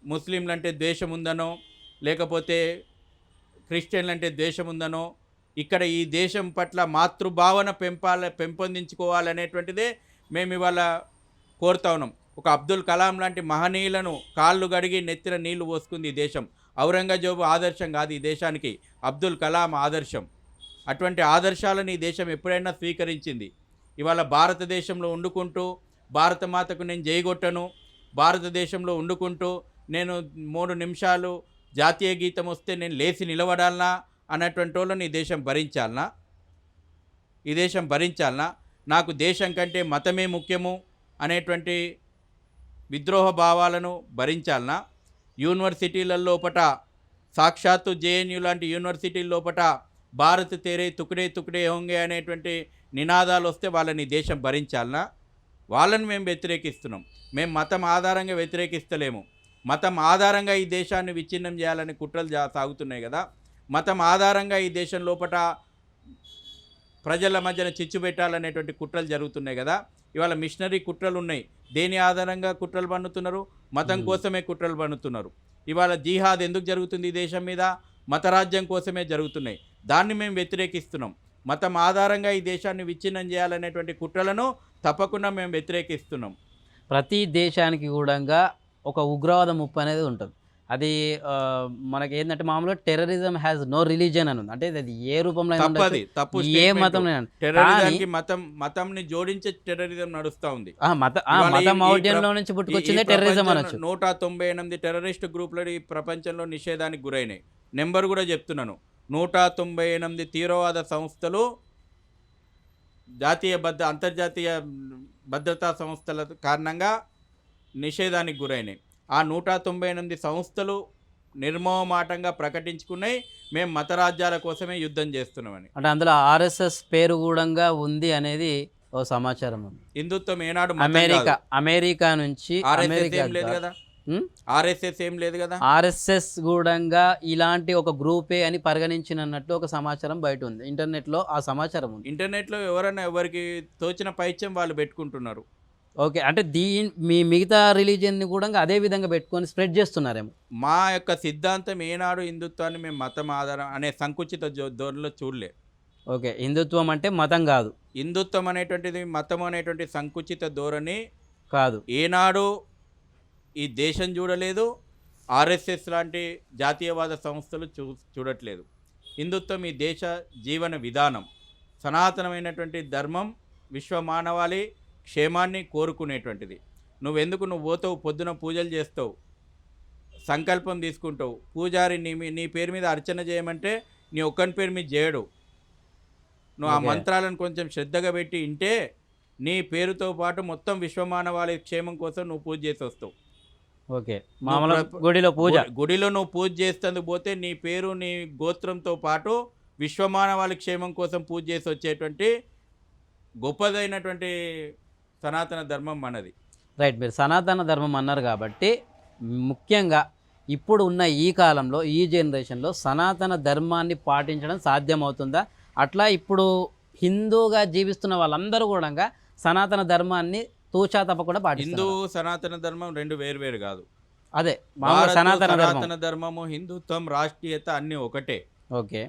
ముస్లింలంటే ద్వేషం ఉందనో, లేకపోతే క్రిస్టియన్లంటే ద్వేషం ఉందనో, ఇక్కడ ఈ దేశం పట్ల మాతృభావన పెంపొందించుకోవాలనేటువంటిదే మేము ఇవాళ కోరుతా ఉన్నాం. ఒక అబ్దుల్ కలాం లాంటి మహనీయులను కాళ్ళు గడిగి నెత్తిన నీళ్లు పోసుకుంది ఈ దేశం. ఔరంగజేబు ఆదర్శం కాదు ఈ దేశానికి, అబ్దుల్ కలాం ఆదర్శం. అటువంటి ఆదర్శాలను ఈ దేశం ఎప్పుడైనా స్వీకరించింది. ఇవాళ భారతదేశంలో వండుకుంటూ భారతమాతకు నేను జైగొట్టను, భారతదేశంలో వండుకుంటూ నేను 3 నిమిషాలు జాతీయ గీతం వస్తే నేను లేచి నిలబడాలనా అన్నటువంటి వాళ్ళని ఈ దేశం భరించాలనా? నాకు దేశం కంటే మతమే ముఖ్యము అనేటువంటి విద్రోహ భావాలను భరించాలనా? యూనివర్సిటీల లోపట, సాక్షాత్తు జేఎన్యూ లాంటి యూనివర్సిటీల లోపట భారత్ తేరే తుకుడే తుకుడే హోంగే అనేటువంటి నినాదాలు వస్తే వాళ్ళని దేశం భరించాలనా? వాళ్ళని మేము వ్యతిరేకిస్తున్నాం. మేము మతం ఆధారంగా వ్యతిరేకిస్తలేము. మతం ఆధారంగా ఈ దేశాన్ని విచ్ఛిన్నం చేయాలని కుట్రలు సాగుతున్నాయి కదా. మతం ఆధారంగా ఈ దేశం లోపట ప్రజల మధ్యన చిచ్చు పెట్టాలనేటువంటి కుట్రలు జరుగుతున్నాయి కదా. ఇవాళ మిషనరీ కుట్రలు ఉన్నాయి. దేని ఆధారంగా కుట్రలు పన్నుతున్నారు? మతం కోసమే కుట్రలు పన్నుతున్నారు. ఇవాళ జిహాద్ ఎందుకు జరుగుతుంది ఈ దేశం మీద? మతరాజ్యం కోసమే జరుగుతున్నాయి. దాన్ని మేము వ్యతిరేకిస్తున్నాం. మతం ఆధారంగా ఈ దేశాన్ని విచ్ఛిన్నం చేయాలనేటువంటి కుట్రలను తప్పకుండా మేము వ్యతిరేకిస్తున్నాం. ప్రతి దేశానికి కూడా ఒక ఉగ్రవాద ముప్పు అనేది ఉంటుంది. అది మనకి ఏంటంటే మామూలుగా టెర్రరిజం హ్యాస్ నో రిలీజియన్ అని ఉంది. అంటే అది ఏ రూపంలో తప్పు ఏ మతంలో మతంని జోడించే టెర్రరిజం నడుస్తూ ఉంది. మతం ఔఢ్యంలో నుంచి పుట్టుకొచ్చిందే టెర్రరిజం అనొచ్చు. 198 టెర్రరిస్ట్ గ్రూపులు ఈ ప్రపంచంలో నిషేధానికి గురైనాయి. నెంబర్ కూడా చెప్తున్నాను. 198 తీవ్రవాద సంస్థలు అంతర్జాతీయ భద్రతా సంస్థల కారణంగా నిషేధానికి గురైనాయి. ఆ 198 సంస్థలు నిర్మోహమాటంగా ప్రకటించుకున్నాయి, మేము మత రాజ్యాల కోసమే యుద్ధం చేస్తున్నామని. అంటే అందులో ఆర్ఎస్ఎస్ పేరు కూడా ఉంది అనేది ఓ సమాచారం ఉంది. హిందుత్వం ఏనాడు అమెరికా నుంచి ఆర్ఎస్ఎస్ ఏం లేదు కదా, ఆర్ఎస్ఎస్ ఏం లేదు కదా. ఆర్ఎస్ఎస్ కూడా ఇలాంటి ఒక గ్రూపే అని పరిగణించినట్టు ఒక సమాచారం బయట ఉంది, ఇంటర్నెట్లో ఆ సమాచారం ఉంది. ఇంటర్నెట్లో ఎవరైనా ఎవరికి తోచిన పైత్యం వాళ్ళు పెట్టుకుంటున్నారు. ఓకే, అంటే మీ మిగతా రిలీజియన్ని కూడా అదే విధంగా పెట్టుకొని స్ప్రెడ్ చేస్తున్నారేమో. మా యొక్క సిద్ధాంతం ఏనాడు హిందుత్వాన్ని మేము మతం ఆధారం అనే సంకుచిత ధోరణిలో చూడలే. ఓకే, హిందుత్వం అంటే మతం కాదు, హిందుత్వం అనేటువంటిది మతం అనేటువంటి సంకుచిత ధోరణి కాదు, ఏనాడు ఈ దేశం చూడలేదు, ఆర్ఎస్ఎస్ లాంటి జాతీయవాద సంస్థలు చూడట్లేదు. హిందుత్వం ఈ దేశ జీవన విధానం, సనాతనమైనటువంటి ధర్మం, విశ్వ మానవాళి క్షేమాన్ని కోరుకునేటువంటిది. నువ్వు పోతావు, పొద్దున పూజలు చేస్తావు, సంకల్పం తీసుకుంటావు, పూజారి నీ పేరు మీద అర్చన చేయమంటే నీ ఒక్కని పేరు మీద చేయడు. నువ్వు ఆ మంత్రాలను కొంచెం శ్రద్ధగా పెట్టి ఇంటే నీ పేరుతో పాటు మొత్తం విశ్వమానవాళి క్షేమం కోసం నువ్వు పూజ చేసి వస్తావు. ఓకే, గుడిలో నువ్వు పూజ చేస్తేందుకు పోతే నీ పేరు నీ గోత్రంతో పాటు విశ్వమానవాళి క్షేమం కోసం పూజ చేసి వచ్చేటువంటి గొప్పదైనటువంటి సనాతన ధర్మం మనది. రైట్, మీరు సనాతన ధర్మం అన్నారు కాబట్టి ముఖ్యంగా ఇప్పుడు ఉన్న ఈ కాలంలో ఈ జనరేషన్లో సనాతన ధర్మాన్ని పాటించడం సాధ్యమవుతుందా? అట్లా ఇప్పుడు హిందూగా జీవిస్తున్న వాళ్ళందరూ కూడా సనాతన ధర్మాన్ని తూచా తప్పకుండా పాటిస్తారు. హిందూ సనాతన ధర్మం రెండు వేరు కాదు. అదే సనాతన ధర్మము, హిందుత్వం, రాష్ట్రీయత అన్నీ ఒకటే. ఓకే,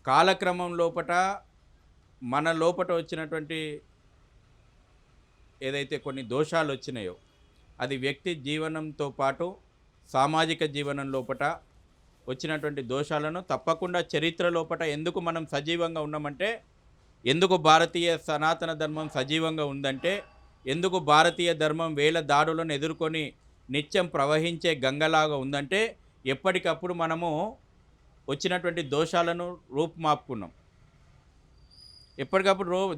కాలక్రమం లోపట మన లోపట వచ్చినటువంటి ఏదైతే కొన్ని దోషాలు వచ్చినాయో అది వ్యక్తి జీవనంతో పాటు సామాజిక జీవనం లోపట వచ్చినటువంటి దోషాలను తప్పకుండా చరిత్ర లోపట ఎందుకు మనం సజీవంగా ఉన్నామంటే, ఎందుకు భారతీయ సనాతన ధర్మం సజీవంగా ఉందంటే, ఎందుకు భారతీయ ధర్మం వేల దాడులను ఎదుర్కొని నిత్యం ప్రవహించే గంగలాగా ఉందంటే, ఎప్పటికప్పుడు మనము వచ్చినటువంటి దోషాలను రూపుమాపుకున్నాం.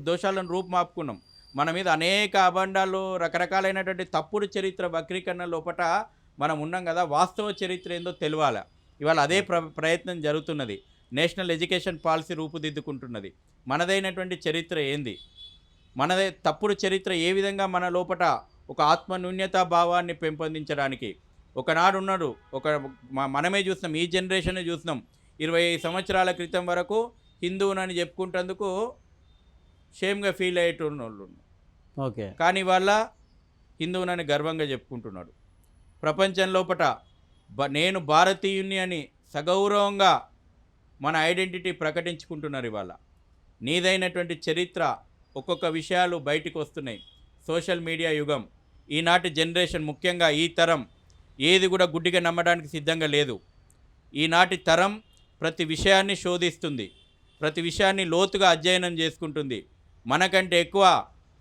దోషాలను రూపుమాపుకున్నాం. మన మీద అనేక అబండాలు, రకరకాలైనటువంటి తప్పుడు చరిత్ర వక్రీకరణ లోపట మనం ఉన్నాం కదా. వాస్తవ చరిత్ర ఏందో తెలియాలి. ఇవాళ అదే ప్రయత్నం జరుగుతున్నది. నేషనల్ ఎడ్యుకేషన్ పాలసీ రూపుదిద్దుకుంటున్నది. మనదైనటువంటి చరిత్ర ఏంది, మనదే తప్పుడు చరిత్ర ఏ విధంగా మన లోపట ఒక ఆత్మన్యూన్యతా భావాన్ని పెంపొందించడానికి ఒకనాడు ఉన్నాడు. మనమే చూసినాం, ఈ జనరేషన్ చూసినాం. 20 సంవత్సరాల క్రితం వరకు హిందువునని చెప్పుకుంటేందుకు షేమ్గా ఫీల్ అయ్యేటోళ్ళు. ఓకే, కానీ వాళ్ళ హిందువునని గర్వంగా చెప్పుకుంటున్నాడు. ప్రపంచం లోపట నేను భారతీయుని అని సగౌరవంగా మన ఐడెంటిటీ ప్రకటించుకుంటున్నారు. ఇవాళ నీదైనటువంటి చరిత్ర, ఒక్కొక్క విషయాలు బయటికి వస్తున్నాయి. సోషల్ మీడియా యుగం. ఈనాటి జనరేషన్, ముఖ్యంగా ఈ తరం ఏది కూడా గుడ్డిగా నమ్మడానికి సిద్ధంగా లేదు. ఈనాటి తరం ప్రతి విషయాన్ని శోధిస్తుంది, ప్రతి విషయాన్ని లోతుగా అధ్యయనం చేసుకుంటుంది. మనకంటే ఎక్కువ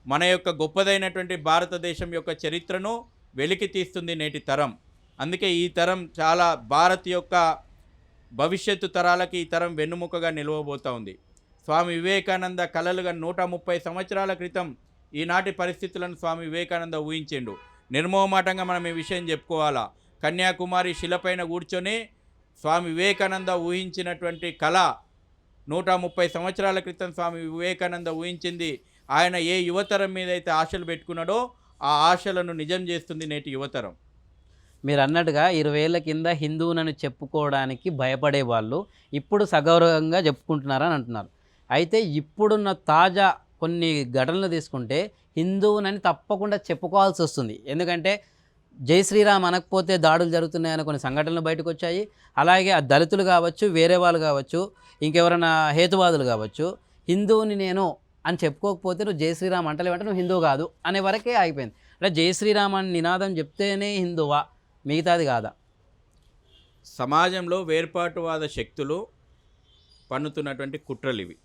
మన యొక్క గొప్పదైనటువంటి భారతదేశం యొక్క చరిత్రను వెలికి తీస్తుంది నేటి తరం. అందుకే ఈ తరం చాలా భారత్ యొక్క భవిష్యత్తు తరాలకి ఈ తరం వెన్నుముకగా నిలవబోతూ ఉంది. స్వామి వివేకానంద కలలుగా 130 సంవత్సరాల క్రితం ఈనాటి పరిస్థితులను స్వామి వివేకానంద ఊహించిండు. నిర్మోహమాటంగా మనం ఈ విషయం చెప్పుకోవాలా. కన్యాకుమారి శిలపైన కూర్చొని స్వామి వివేకానంద ఊహించినటువంటి కళ 130 సంవత్సరాల క్రితం స్వామి వివేకానంద ఊహించింది. ఆయన ఏ యువతరం మీద అయితే ఆశలు పెట్టుకున్నాడో ఆ ఆశలను నిజం చేస్తుంది నేటి యువతరం. మీరు అన్నట్టుగా 20 ఏళ్ల కింద హిందువునని చెప్పుకోవడానికి భయపడే వాళ్ళు ఇప్పుడు సగౌరవంగా చెప్పుకుంటున్నారని అంటున్నారు. అయితే ఇప్పుడున్న తాజా కొన్ని ఘటనలు తీసుకుంటే హిందువునని తప్పకుండా చెప్పుకోవాల్సి వస్తుంది. ఎందుకంటే జై శ్రీరామ్ అనకపోతే దాడులు జరుగుతున్నాయని కొన్ని సంఘటనలు బయటకు వచ్చాయి. అలాగే ఆ దళితులు కావచ్చు, వేరే వాళ్ళు కావచ్చు, ఇంకెవరైనా హేతువాదులు కావచ్చు, హిందువుని నేను అని చెప్పుకోకపోతే నువ్వు జై శ్రీరామ్ అంటలేవంటే నువ్వు హిందువు కాదు అనే వరకే ఆగిపోయింది. అంటే జై శ్రీరామ్ అని నినాదం చెప్తేనే హిందువా, మిగతాది కాదా? సమాజంలో వేర్పాటువాద శక్తులు పన్నుతున్నటువంటి కుట్రలు ఇవి.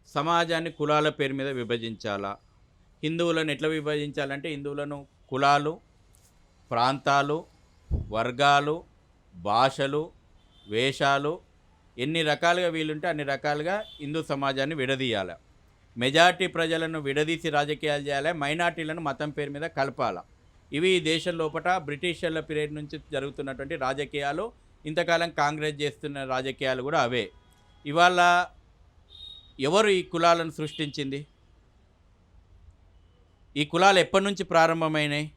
సమాజాన్ని కులాల పేరు మీద విభజించాలా? హిందువులను ఎట్లా విభజించాలంటే హిందువులను కులాలు, ప్రాంతాలు, వర్గాలు, భాషలు, వేషాలు, ఎన్ని రకాలుగా వీలుంటే అన్ని రకాలుగా హిందూ సమాజాన్ని విడదీయాలి. మెజారిటీ ప్రజలను విడదీసి రాజకీయాలు చేయాలి, మైనార్టీలను మతం పేరు మీద కలపాలి. ఇవి ఈ దేశం లోపల బ్రిటిషర్ల పీరియడ్ నుంచి జరుగుతున్నటువంటి రాజకీయాలు. ఇంతకాలం కాంగ్రెస్ చేస్తున్న రాజకీయాలు కూడా అవే. ఇవాళ ఎవరు ఈ కులాలను సృష్టించింది? ఈ కులాలు ఎప్పటి నుంచి ప్రారంభమైనాయి?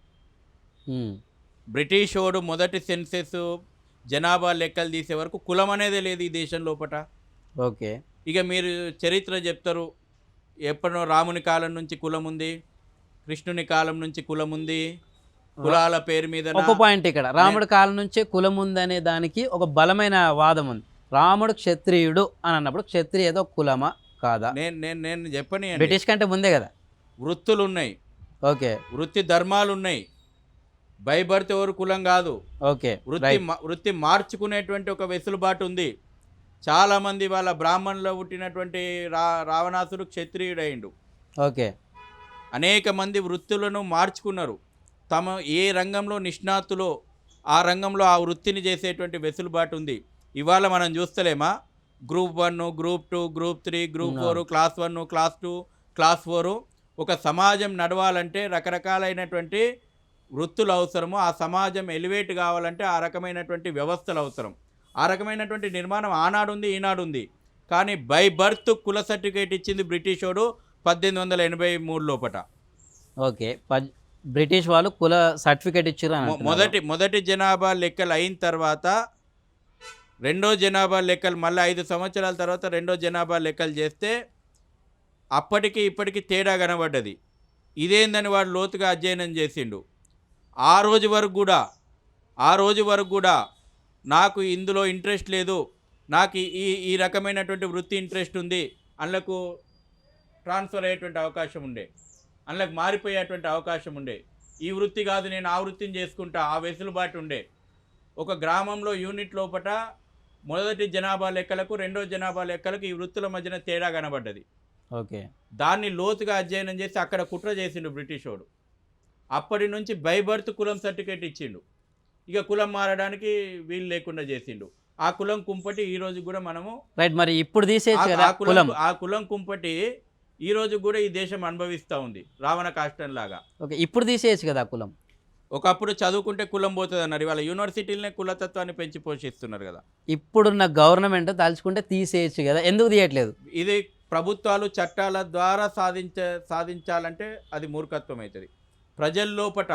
బ్రిటిష్ వాడు మొదటి సెన్సెస్ జనాభా లెక్కలు తీసే వరకు కులం అనేదే లేదు ఈ దేశం లోపల. ఓకే. ఇక మీరు చరిత్ర చెప్తారు, ఎప్పుడో రాముని కాలం నుంచి కులం ఉంది, కృష్ణుని కాలం నుంచి కులం ఉంది, కులాల పేరు మీద. ఒక పాయింట్ ఇక్కడ, రాముడి కాలం నుంచే కులం ఉందనే దానికి ఒక బలమైన వాదం ఉంది. రాముడు క్షత్రియుడు అని అన్నప్పుడు క్షత్రియ ఏదో కులమా కాదా? నేను చెప్పని, బ్రిటిష్ కంటే ముందే కదా. వృత్తులు ఉన్నాయి, ఓకే, వృత్తి ధర్మాలు ఉన్నాయి. బై బర్త్ ఎవరు కులం కాదు. ఓకే, వృత్తి మార్చుకునేటువంటి ఒక వెసులుబాటు ఉంది. చాలామంది వాళ్ళ బ్రాహ్మణులో పుట్టినటువంటి రావణాసుడు క్షత్రియుడైండు. ఓకే. అనేక మంది వృత్తులను మార్చుకున్నారు. తమ ఏ రంగంలో నిష్ణాతులో ఆ రంగంలో ఆ వృత్తిని చేసేటువంటి వెసులుబాటు ఉంది. ఇవాళ మనం చూస్తలేమా? Group 1, group 2, group 3, group 4, class 1, class 2, class 4. ఒక సమాజం నడవాలంటే రకరకాలైనటువంటి వృత్తులు అవసరము. ఆ సమాజం ఎలివేట్ కావాలంటే ఆ రకమైనటువంటి వ్యవస్థలు అవసరం. ఆ రకమైనటువంటి నిర్మాణం ఆనాడు ఉంది, ఈనాడు ఉంది. కానీ బై బర్త్ కుల సర్టిఫికేట్ ఇచ్చింది బ్రిటిష్ వాడు 1883 లోపట. ఓకే, బ్రిటిష్ వాళ్ళు కుల సర్టిఫికేట్ ఇచ్చారు. మొదటి జనాభా లెక్కలు అయిన తర్వాత రెండో జనాభా లెక్కలు మళ్ళీ 5 సంవత్సరాల తర్వాత రెండో జనాభా లెక్కలు చేస్తే అప్పటికి ఇప్పటికి తేడా కనబడ్డది. ఇదేందని వాడు లోతుగా అధ్యయనం చేసిండు. ఆ రోజు వరకు కూడా నాకు ఇందులో ఇంట్రెస్ట్ లేదు, నాకు ఈ రకమైనటువంటి వృత్తి ఇంట్రెస్ట్ ఉంది, అందులోకి ట్రాన్స్ఫర్ అయ్యేటువంటి అవకాశం ఉండే, అందులోకి మారిపోయేటువంటి అవకాశం ఉండే. ఈ వృత్తి కాదు, నేను ఆ వృత్తిని చేసుకుంటా, ఆ వెసులుబాటు ఉండే. ఒక గ్రామంలో యూనిట్ లోపట మొదటి జనాభా లెక్కలకు రెండో జనాభా లెక్కలకు ఈ వృత్తుల మధ్యన తేడా కనబడ్డది. ఓకే, దాన్ని లోతుగా అధ్యయనం చేసి అక్కడ కుట్ర చేసిండు బ్రిటిష్ వాడు. అప్పటి నుంచి బై బర్త్ కులం సర్టిఫికేట్ ఇచ్చిండు. ఇక కులం మారడానికి వీలు లేకుండా చేసిండు. ఆ కులం కుంపటి ఈ రోజు కూడా మనము రైట్. మరి ఇప్పుడు తీసేయచ్చు కదా ఆ కులం కుంపటి ఈ రోజు కూడా ఈ దేశం అనుభవిస్తూ ఉంది, రావణ కాష్టం లాగా. ఓకే, ఇప్పుడు తీసేయచ్చు కదా కులం. ఒకప్పుడు చదువుకుంటే కులం పోతుంది అన్నారు, ఇవాళ యూనివర్సిటీలనే కులతత్వాన్ని పెంచి పోషిస్తున్నారు కదా. ఇప్పుడున్న గవర్నమెంట్ తలుచుకుంటే తీసేయచ్చు కదా, ఎందుకు తీయట్లేదు? ఇది ప్రభుత్వాలు చట్టాల ద్వారా సాధించాలంటే అది మూర్ఖత్వం అవుతుంది. ప్రజల లోపట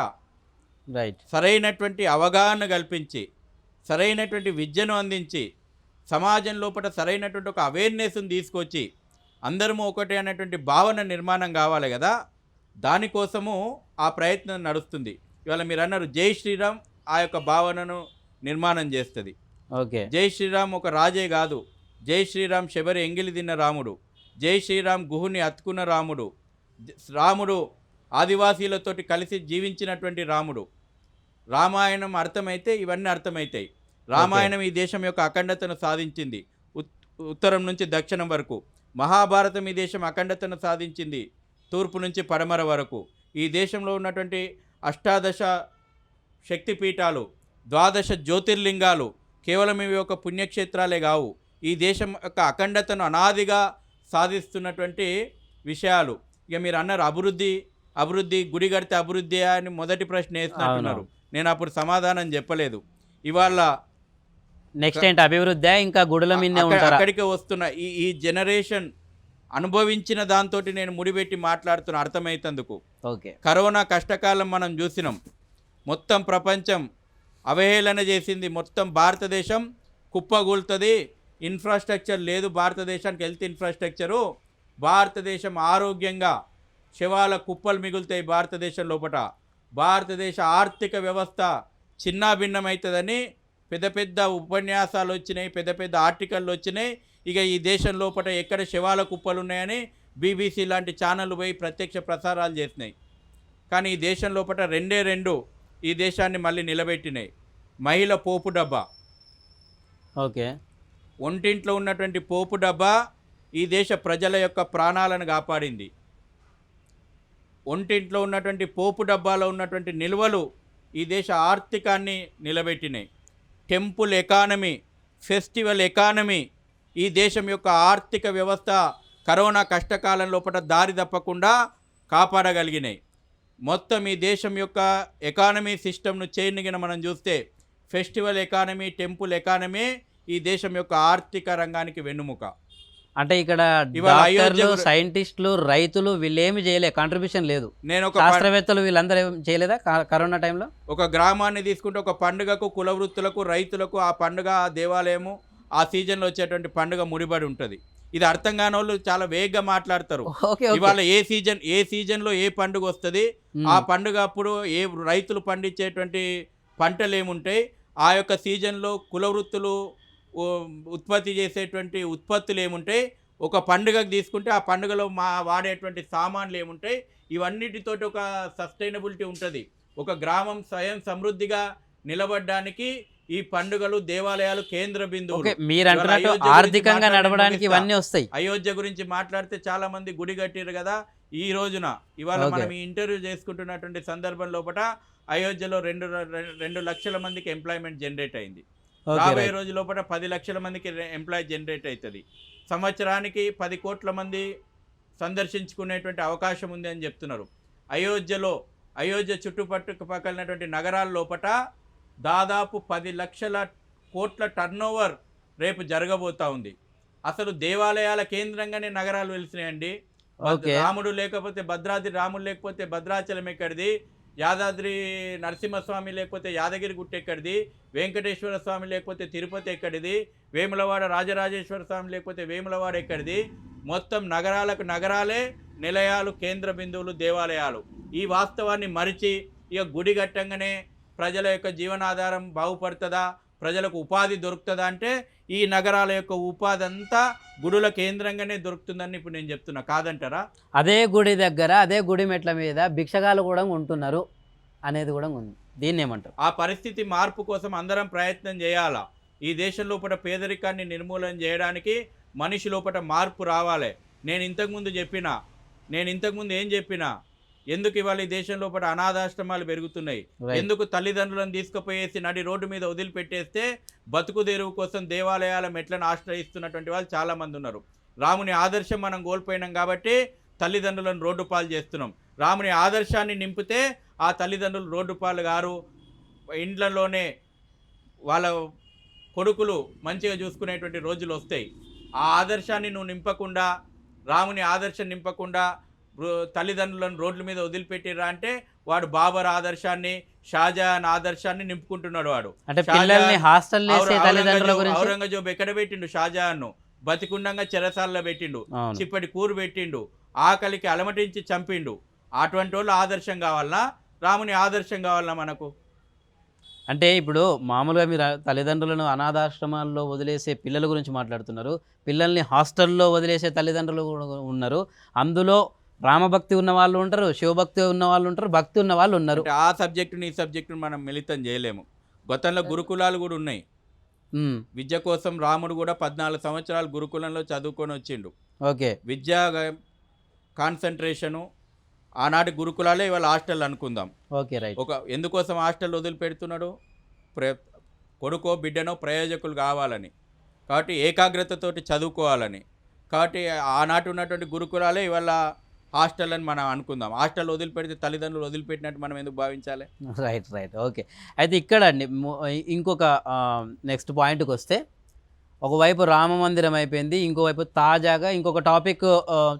రైట్ సరైనటువంటి అవగాహన కల్పించి, సరైనటువంటి విద్యను అందించి, సమాజం లోపల సరైనటువంటి ఒక అవేర్నెస్ని తీసుకొచ్చి అందరము ఒకటే అనేటువంటి భావన నిర్మాణం కావాలి కదా. దానికోసము ఆ ప్రయత్నం నడుస్తుంది. ఇవాళ మీరు అన్నారు జై శ్రీరామ్ ఆ యొక్క భావనను నిర్మాణం చేస్తుంది. ఓకే, జై శ్రీరామ్ ఒక రాజే కాదు, జై శ్రీరామ్ శబరి ఎంగిలి తిన్న రాముడు, జై శ్రీరామ్ గుహుని అతుకున్న రాముడు, రాముడు ఆదివాసీలతోటి కలిసి జీవించినటువంటి రాముడు. రామాయణం అర్థమైతే ఇవన్నీ అర్థమవుతాయి. రామాయణం ఈ దేశం యొక్క అఖండతను సాధించింది ఉత్తరం నుంచి దక్షిణం వరకు. మహాభారతం ఈ దేశం అఖండతను సాధించింది తూర్పు నుంచి పడమర వరకు. ఈ దేశంలో ఉన్నటువంటి 18 శక్తిపీఠాలు, 12 జ్యోతిర్లింగాలు కేవలం ఇవి ఒక పుణ్యక్షేత్రాలే కావు. ఈ దేశం యొక్క అఖండతను అనాదిగా సాధిస్తున్నటువంటి విషయాలు. ఇక మీరు అన్నారు అభివృద్ధి గుడి కడితే అభివృద్ధి అని మొదటి ప్రశ్న వేస్తున్నారు. నేను అప్పుడు సమాధానం చెప్పలేదు. ఇవాళ నెక్స్ట్ ఏంటి? అభివృద్ధి ఇంకా గుడుల మీదే ఉంటారా? అక్కడికి వస్తున్న ఈ జనరేషన్ అనుభవించిన దాంతో నేను ముడిపెట్టి మాట్లాడుతున్న అర్థమైతందుకు. ఓకే, కరోనా కష్టకాలం మనం చూసినాం. మొత్తం ప్రపంచం అవహేళన చేసింది. మొత్తం భారతదేశం కుప్పగూలుతుంది, ఇన్ఫ్రాస్ట్రక్చర్ లేదు భారతదేశానికి, హెల్త్ ఇన్ఫ్రాస్ట్రక్చరు. భారతదేశం ఆరోగ్యంగా శవాల కుప్పలు మిగులుతాయి భారతదేశం లోపల. భారతదేశ ఆర్థిక వ్యవస్థ చిన్నాభిన్నమవుతుందని పెద్ద పెద్ద ఉపన్యాసాలు వచ్చినాయి, పెద్ద పెద్ద ఆర్టికల్లు వచ్చినాయి. ఇక ఈ దేశం లోపల ఎక్కడ శవాల కుప్పలు ఉన్నాయని BBC లాంటి ఛానళ్ళు పోయి ప్రత్యక్ష ప్రసారాలు చేసినాయి. కానీ ఈ దేశం లోపల రెండు ఈ దేశాన్ని మళ్ళీ నిలబెట్టినాయి. మహిళ పోపు డబ్బా. ఓకే, ఒంటింట్లో ఉన్నటువంటి పోపు డబ్బా ఈ దేశ ప్రజల యొక్క ప్రాణాలను కాపాడింది. ఒంటింట్లో ఉన్నటువంటి పోపు డబ్బాలో ఉన్నటువంటి నిల్వలు ఈ దేశ ఆర్థికాన్ని నిలబెట్టినాయి. టెంపుల్ ఎకానమీ, ఫెస్టివల్ ఎకానమీ ఈ దేశం యొక్క ఆర్థిక వ్యవస్థ కరోనా కష్టకాలం లోపల దారి తప్పకుండా కాపాడగలిగినాయి. మొత్తం ఈ దేశం యొక్క ఎకానమీ సిస్టమ్ను చేయనిగిన మనం చూస్తే ఫెస్టివల్ ఎకానమీ, టెంపుల్ ఎకానమీ ఈ దేశం యొక్క ఆర్థిక రంగానికి వెన్నుముక. అంటే ఇక్కడ ఇవాళ డాక్టర్లు, సైంటిస్టులు, రైతులు వీళ్ళేమి చేయలే, కాంట్రిబ్యూషన్ లేదు. నేను ఒక శాస్త్రవేత్తలు వీళ్ళందరూ ఏం చేయలేదా కరోనా టైంలో? ఒక గ్రామాన్ని తీసుకుంటే ఒక పండుగకు, కుల వృత్తులకు, రైతులకు ఆ పండుగ, ఆ దేవాలయము, ఆ సీజన్లో వచ్చేటువంటి పండుగ ముడిపడి ఉంటుంది. ఇది అర్థం కాని వాళ్ళు చాలా వేగంగా మాట్లాడతారు. ఇవాళ ఏ సీజన్లో ఏ పండుగ వస్తుంది, ఆ పండుగ అప్పుడు ఏ రైతులు పండించేటువంటి పంటలు ఏముంటాయి, ఆ యొక్క సీజన్లో కుల వృత్తులు ఉత్పత్తి చేసేటువంటి ఉత్పత్తులు ఏముంటాయి, ఒక పండుగకు తీసుకుంటే ఆ పండుగలో వాడేటువంటి సామాన్లు ఏముంటాయి, ఇవన్నిటితోటి ఒక సస్టైనబిలిటీ ఉంటుంది. ఒక గ్రామం స్వయం సమృద్ధిగా నిలబడడానికి ఈ పండుగలు, దేవాలయాలు కేంద్ర బిందువు. మీరు అంటున్నట్టు ఆర్థికంగా నడవడానికి ఇవన్నీ వస్తాయి. అయోధ్య గురించి మాట్లాడితే చాలా మంది గుడి కట్టారు కదా. ఈ రోజున ఇవాళ మనం ఈ ఇంటర్వ్యూ చేసుకుంటున్నటువంటి సందర్భం లోపల అయోధ్యలో 2 లక్షల మందికి ఎంప్లాయ్మెంట్ జనరేట్ అయింది. రాబోయే రోజు లోపల 10 లక్షల మందికి ఎంప్లాయ్ జనరేట్ అవుతుంది. సంవత్సరానికి 10 కోట్ల మంది సందర్శించుకునేటువంటి అవకాశం ఉంది అని చెప్తున్నారు. అయోధ్య చుట్టుపక్కలైనటువంటి నగరాల లోపల దాదాపు 10 లక్షల కోట్ల టర్నోవర్ రేపు జరగబోతా ఉంది. అసలు దేవాలయాల కేంద్రంగానే నగరాలు వెలిసినాయండి. రాముడు లేకపోతే భద్రాద్రి, రాముడు లేకపోతే భద్రాచలం ఎక్కడిది, యాదాద్రి నరసింహస్వామి లేకపోతే యాదగిరి గుట్ట ఎక్కడిది, వెంకటేశ్వర స్వామి లేకపోతే తిరుపతి ఎక్కడిది, వేములవాడ రాజరాజేశ్వర స్వామి లేకపోతే వేములవాడ ఎక్కడిది. మొత్తం నగరాలే నిలయాలు, కేంద్ర బిందువులు, దేవాలయాలు. ఈ వాస్తవాన్ని మరిచి ఇక గుడి కట్టంగానే ప్రజల యొక్క జీవనాధారం బాగుపడుతుందా, ప్రజలకు ఉపాధి దొరుకుతుందా అంటే ఈ నగరాల యొక్క ఉపాధి అంతా గుడుల కేంద్రంగానే దొరుకుతుందని ఇప్పుడు నేను చెప్తున్నా. కాదంటారా? అదే గుడి దగ్గర, అదే గుడి మెట్ల మీద భిక్షగాలు కూడా ఉంటున్నారు అనేది కూడా ఉంది. దీన్ని ఏమంటారు? ఆ పరిస్థితి మార్పు కోసం అందరం ప్రయత్నం చేయాలా. ఈ దేశం లోపల పేదరికాన్ని నిర్మూలన చేయడానికి మనిషి లోపల మార్పు రావాలి. నేను ఇంతకుముందు ఏం చెప్పినా, ఎందుకు ఇవాళ ఈ దేశం లోపల అనాథాశ్రమాలు పెరుగుతున్నాయి, ఎందుకు తల్లిదండ్రులను తీసుకుపోయేసి నడి రోడ్డు మీద వదిలిపెట్టేస్తే బతుకు తెరువు కోసం దేవాలయాల మెట్లను ఆశ్రయిస్తున్నటువంటి వాళ్ళు చాలామంది ఉన్నారు. రాముని ఆదర్శం మనం కోల్పోయినాం కాబట్టి తల్లిదండ్రులను రోడ్డు పాలు చేస్తున్నాం. రాముని ఆదర్శాన్ని నింపితే ఆ తల్లిదండ్రులు రోడ్డు పాలు గారు, ఇండ్లలోనే వాళ్ళ కొడుకులు మంచిగా చూసుకునేటువంటి రోజులు వస్తాయి. ఆ ఆదర్శాన్ని నువ్వు నింపకుండా, రాముని ఆదర్శం నింపకుండా తల్లిదండ్రులను రోడ్ల మీద వదిలిపెట్టిరా అంటే వాడు బాబర్ ఆదర్శాన్ని, షాజహాన్ ఆదర్శాన్ని నింపుకుంటున్నాడు. వాడు అంటే పిల్లల్ని హాస్టల్ వేసే తల్లిదండ్రుల గురించి. ఔరంగజేబు ఎక్కడ పెట్టిండు షాజహాన్ను? బతికుండంగా చెరసాలలో పెట్టిండు, చిప్పటి కూరు పెట్టిండు, ఆకలికి అలమటించి చంపిండు. అటువంటి వాళ్ళు ఆదర్శం కావాలన్నా, రాముని ఆదర్శం కావాలన్నా మనకు? అంటే ఇప్పుడు మామూలుగా మీరు తల్లిదండ్రులను అనాథాశ్రమాల్లో వదిలేసే పిల్లల గురించి మాట్లాడుతున్నారు, పిల్లల్ని హాస్టల్లో వదిలేసే తల్లిదండ్రులు కూడా ఉన్నారు. అందులో రామభక్తి ఉన్న వాళ్ళు ఉంటారు, శివభక్తి ఉన్న వాళ్ళు ఉంటారు, భక్తి ఉన్న వాళ్ళు ఉన్నారు. ఆ సబ్జెక్టుని ఈ సబ్జెక్టును మనం మిళితం చేయలేము. గతంలో గురుకులాలు కూడా ఉన్నాయి. విద్య కోసం రాముడు కూడా 14 సంవత్సరాలు గురుకులంలో చదువుకొని వచ్చిండు. ఓకే, విద్యా కాన్సన్ట్రేషను ఆనాటి గురుకులాలే ఇవాళ హాస్టల్ అనుకుందాం. Okay, right. ఎందుకోసం హాస్టల్ వదిలిపెడుతున్నాడు? కొడుకో బిడ్డనో ప్రయోజకులు కావాలని, కాబట్టి ఏకాగ్రతతోటి చదువుకోవాలని. కాబట్టి ఆనాటి ఉన్నటువంటి గురుకులాలే ఇవాళ హాస్టల్ అని మనం అనుకుందాం. హాస్టల్ వదిలిపెడితే తల్లిదండ్రులు వదిలిపెట్టినట్టు మనం ఎందుకు భావించాలి? రైట్. ఓకే, అయితే ఇక్కడ ఇంకొక నెక్స్ట్ పాయింట్కి వస్తే, ఒకవైపు రామ మందిరం అయిపోయింది, ఇంకోవైపు తాజాగా ఇంకొక టాపిక్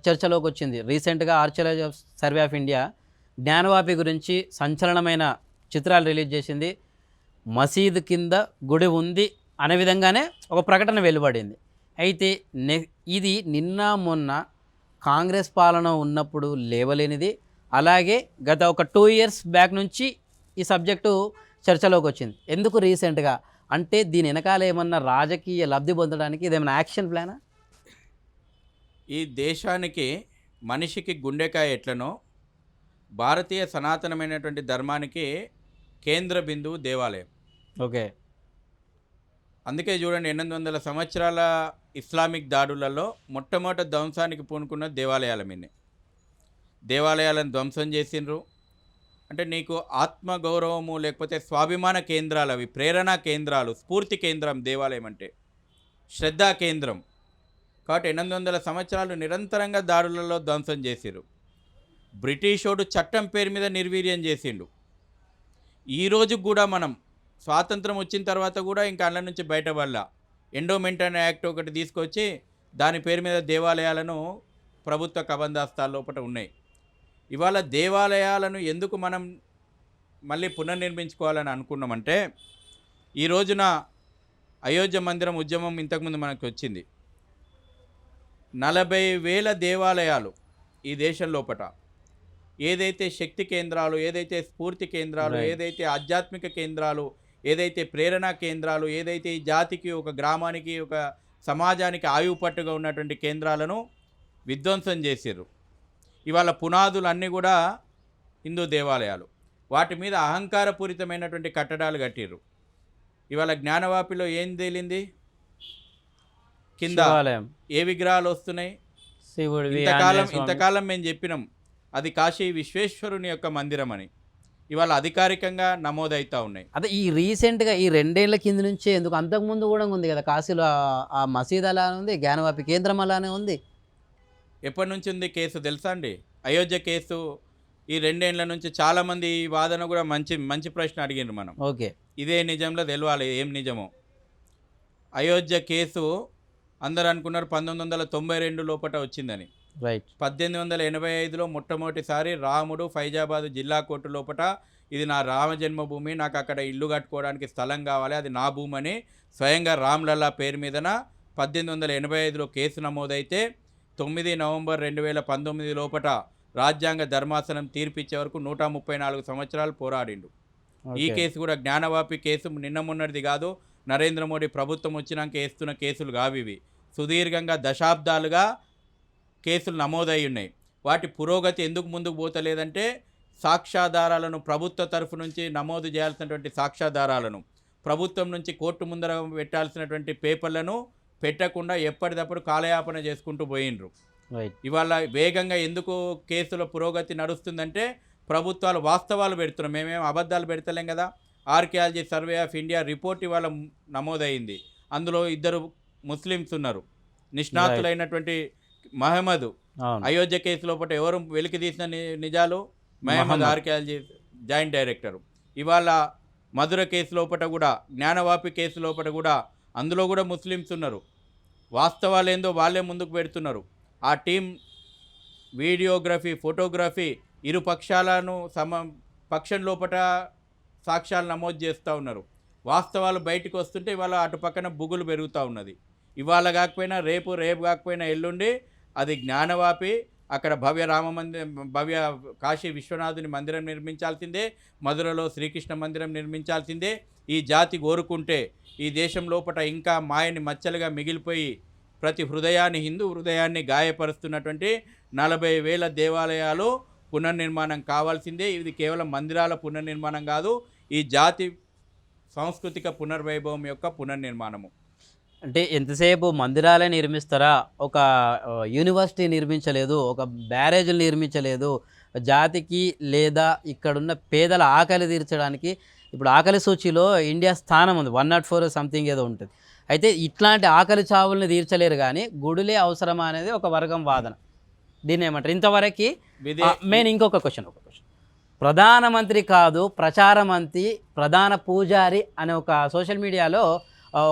చర్చలోకి వచ్చింది. రీసెంట్గా archaeology survey of India Gyanvapi గురించి సంచలనమైన చిత్రాలు రిలీజ్ చేసింది. మసీదు కింద గుడి ఉంది అనే విధంగానే ఒక ప్రకటన వెలువడింది. అయితే ఇది నిన్న మొన్న కాంగ్రెస్ పాలన ఉన్నప్పుడు లేవలేనిది, అలాగే గత ఒక 2 years బ్యాక్ నుంచి ఈ సబ్జెక్టు చర్చలోకి వచ్చింది. ఎందుకు రీసెంట్గా అంటే దీని వెనకాల ఏమన్నా రాజకీయ లబ్ధి పొందడానికి ఇదేమన్నా యాక్షన్ ప్లానా? ఈ దేశానికి మనిషికి గుండెకాయ ఎట్లనో భారతీయ సనాతనమైనటువంటి ధర్మానికి కేంద్ర బిందువు దేవాలయం. ఓకే, అందుకే చూడండి 800 సంవత్సరాల ఇస్లామిక్ దాడులలో మొట్టమొదటి ధ్వంసానికి పూనుకున్న దేవాలయాల మీదనే. దేవాలయాలను ధ్వంసం చేసిండ్రు. అంటే నీకు ఆత్మగౌరవము లేకపోతే స్వాభిమాన కేంద్రాలు, అవి ప్రేరణా కేంద్రాలు, స్ఫూర్తి కేంద్రం దేవాలయం అంటే, శ్రద్ధా కేంద్రం. కాబట్టి 800 సంవత్సరాలు నిరంతరంగా దాడులలో ధ్వంసం చేసిరు. బ్రిటిషోడు చట్టం పేరు మీద నిర్వీర్యం చేసిండు. ఈరోజు కూడా మనం స్వాతంత్రం వచ్చిన తర్వాత కూడా ఇంకా అందులో నుంచి బయటపడలా. ఎండోమెంట్ అనే యాక్ట్ ఒకటి తీసుకొచ్చి దాని పేరు మీద దేవాలయాలను ప్రభుత్వ కబందాస్తాల లోపల ఉన్నాయి. ఇవాళ దేవాలయాలను ఎందుకు మనం మళ్ళీ పునర్నిర్మించుకోవాలని అనుకున్నామంటే, ఈ రోజున అయోధ్య మందిరం ఉద్యమం ఇంతకుముందు మనకు వచ్చింది. 40,000 దేవాలయాలు ఈ దేశం లోపల, ఏదైతే శక్తి కేంద్రాలు, ఏదైతే స్ఫూర్తి కేంద్రాలు, ఏదైతే ఆధ్యాత్మిక కేంద్రాలు, ఏదైతే ప్రేరణా కేంద్రాలు, ఏదైతే ఈ జాతికి, ఒక గ్రామానికి, ఒక సమాజానికి ఆయువు పట్టుగా ఉన్నటువంటి కేంద్రాలను విధ్వంసం చేసారు. ఇవాళ పునాదులు అన్నీ కూడా హిందూ దేవాలయాలు, వాటి మీద అహంకారపూరితమైనటువంటి కట్టడాలు కట్టిర్రు. ఇవాళ జ్ఞానవాపిలో ఏం తేలింది? కింద ఏ విగ్రహాలు వస్తున్నాయి? ఇంతకాలం మేము చెప్పినాం అది కాశీ విశ్వేశ్వరుని యొక్క మందిరం అని. ఇవాళ అధికారికంగా నమోదవుతూ ఉన్నాయి. అదే ఈ రీసెంట్గా ఈ 2 ఏళ్ల కింద నుంచే, ఎందుకు అంతకుముందు కూడా ఉంది కదా కాశీలో ఆ మసీద్ అలానే ఉంది, జ్ఞానవాపి కేంద్రం అలానే ఉంది. ఎప్పటి నుంచి ఉంది కేసు తెలుసా అండి? అయోధ్య కేసు ఈ 2 ఏళ్ల నుంచి చాలామంది ఈ వాదన కూడా మంచి ప్రశ్న అడిగిండ్రు మనం. ఓకే, ఇదే నిజంలో తెలవాలి ఏం నిజమో. అయోధ్య కేసు అందరు అనుకున్నారు 1992 లోపల వచ్చిందని. రైట్. 1885లో మొట్టమొదటిసారి రాముడు ఫైజాబాద్ జిల్లా కోర్టు లోపల ఇది నా రామ జన్మభూమి, నాకు అక్కడ ఇల్లు కట్టుకోవడానికి స్థలం కావాలి, అది నా భూమి అని స్వయంగా రామ్లల్లా పేరు మీదన 1885లో కేసు నమోదైతే 9 నవంబర్ 2019 లోపల రాజ్యాంగ ధర్మాసనం తీర్పిచ్చే వరకు 134 సంవత్సరాలు పోరాడిండు. ఈ కేసు కూడా జ్ఞానవాపి కేసు నిన్న మొన్నటిది కాదు, నరేంద్ర మోడీ ప్రభుత్వం వచ్చినాక వేస్తున్న కేసులు కావివి. సుదీర్ఘంగా దశాబ్దాలుగా కేసులు నమోదై ఉన్నాయి. వాటి పురోగతి ఎందుకు ముందుకు పోతలేదంటే, సాక్ష్యాధారాలను ప్రభుత్వ తరఫు నుంచి నమోదు చేయాల్సినటువంటి సాక్ష్యాధారాలను, ప్రభుత్వం నుంచి కోర్టు ముందర పెట్టాల్సినటువంటి పేపర్లను పెట్టకుండా ఎప్పటికప్పుడు కాలయాపన చేసుకుంటూ పోయిండ్రు. ఇవాళ వేగంగా ఎందుకు కేసుల పురోగతి నడుస్తుందంటే, ప్రభుత్వాలు వాస్తవాలు పెడుతున్నాం, మేమేం అబద్ధాలు పెడతలేం కదా. Archaeology survey of India report ఇవాళ నమోదైంది. అందులో 2 ముస్లిమ్స్ ఉన్నారు, నిష్ణాతులైనటువంటి మహమ్మద్. అయోధ్య కేసు లోపల ఎవరు వెలికి తీసిన నిజాలు? Mohammed archaeology joint director. ఇవాళ మధుర కేసు లోపల కూడా, జ్ఞానవాపి కేసు లోపల కూడా, అందులో కూడా ముస్లిమ్స్ ఉన్నారు. వాస్తవాలు ఏందో వాళ్ళే ముందుకు పెడుతున్నారు. ఆ టీం వీడియోగ్రఫీ, ఫోటోగ్రఫీ ఇరు పక్షాలను పక్షం లోపల సాక్ష్యాలు నమోదు చేస్తూ ఉన్నారు. వాస్తవాలు బయటకు వస్తుంటే ఇవాళ అటు పక్కన బుగులు పెరుగుతూ ఉన్నది. ఇవాళ కాకపోయినా రేపు కాకపోయినా ఎల్లుండి అది జ్ఞానవాపి, అక్కడ భవ్య కాశీ విశ్వనాథుని మందిరం నిర్మించాల్సిందే, మధురలో శ్రీకృష్ణ మందిరం నిర్మించాల్సిందే. ఈ జాతి కోరుకుంటే ఈ దేశం లోపల ఇంకా మాయని మచ్చలుగా మిగిలిపోయి ప్రతి హృదయాన్ని, హిందూ హృదయాన్ని గాయపరుస్తున్నటువంటి 40,000 దేవాలయాలు పునర్నిర్మాణం కావాల్సిందే. ఇది కేవలం మందిరాల పునర్నిర్మాణం కాదు, ఈ జాతి సాంస్కృతిక పునర్వైభవం యొక్క పునర్నిర్మాణము. అంటే ఎంతసేపు మందిరాలే నిర్మిస్తారా? ఒక యూనివర్సిటీ నిర్మించలేదు, ఒక బ్యారేజీలు నిర్మించలేదు, జాతికి లేదా ఇక్కడున్న పేదల ఆకలి తీర్చడానికి. ఇప్పుడు ఆకలి సూచీలో ఇండియా స్థానం ఉంది, 104 సంథింగ్ ఏదో ఉంటుంది. అయితే ఇట్లాంటి ఆకలి చావుల్ని తీర్చలేరు, కానీ గుడులే అవసరమా అనేది ఒక వర్గం వాదన. దీన్ని ఏమంటారు? ఇంతవరకు మెయిన్ ఇంకొక క్వశ్చన్, ప్రధానమంత్రి కాదు ప్రచార మంత్రి, ప్రధాన పూజారి అనే ఒక సోషల్ మీడియాలో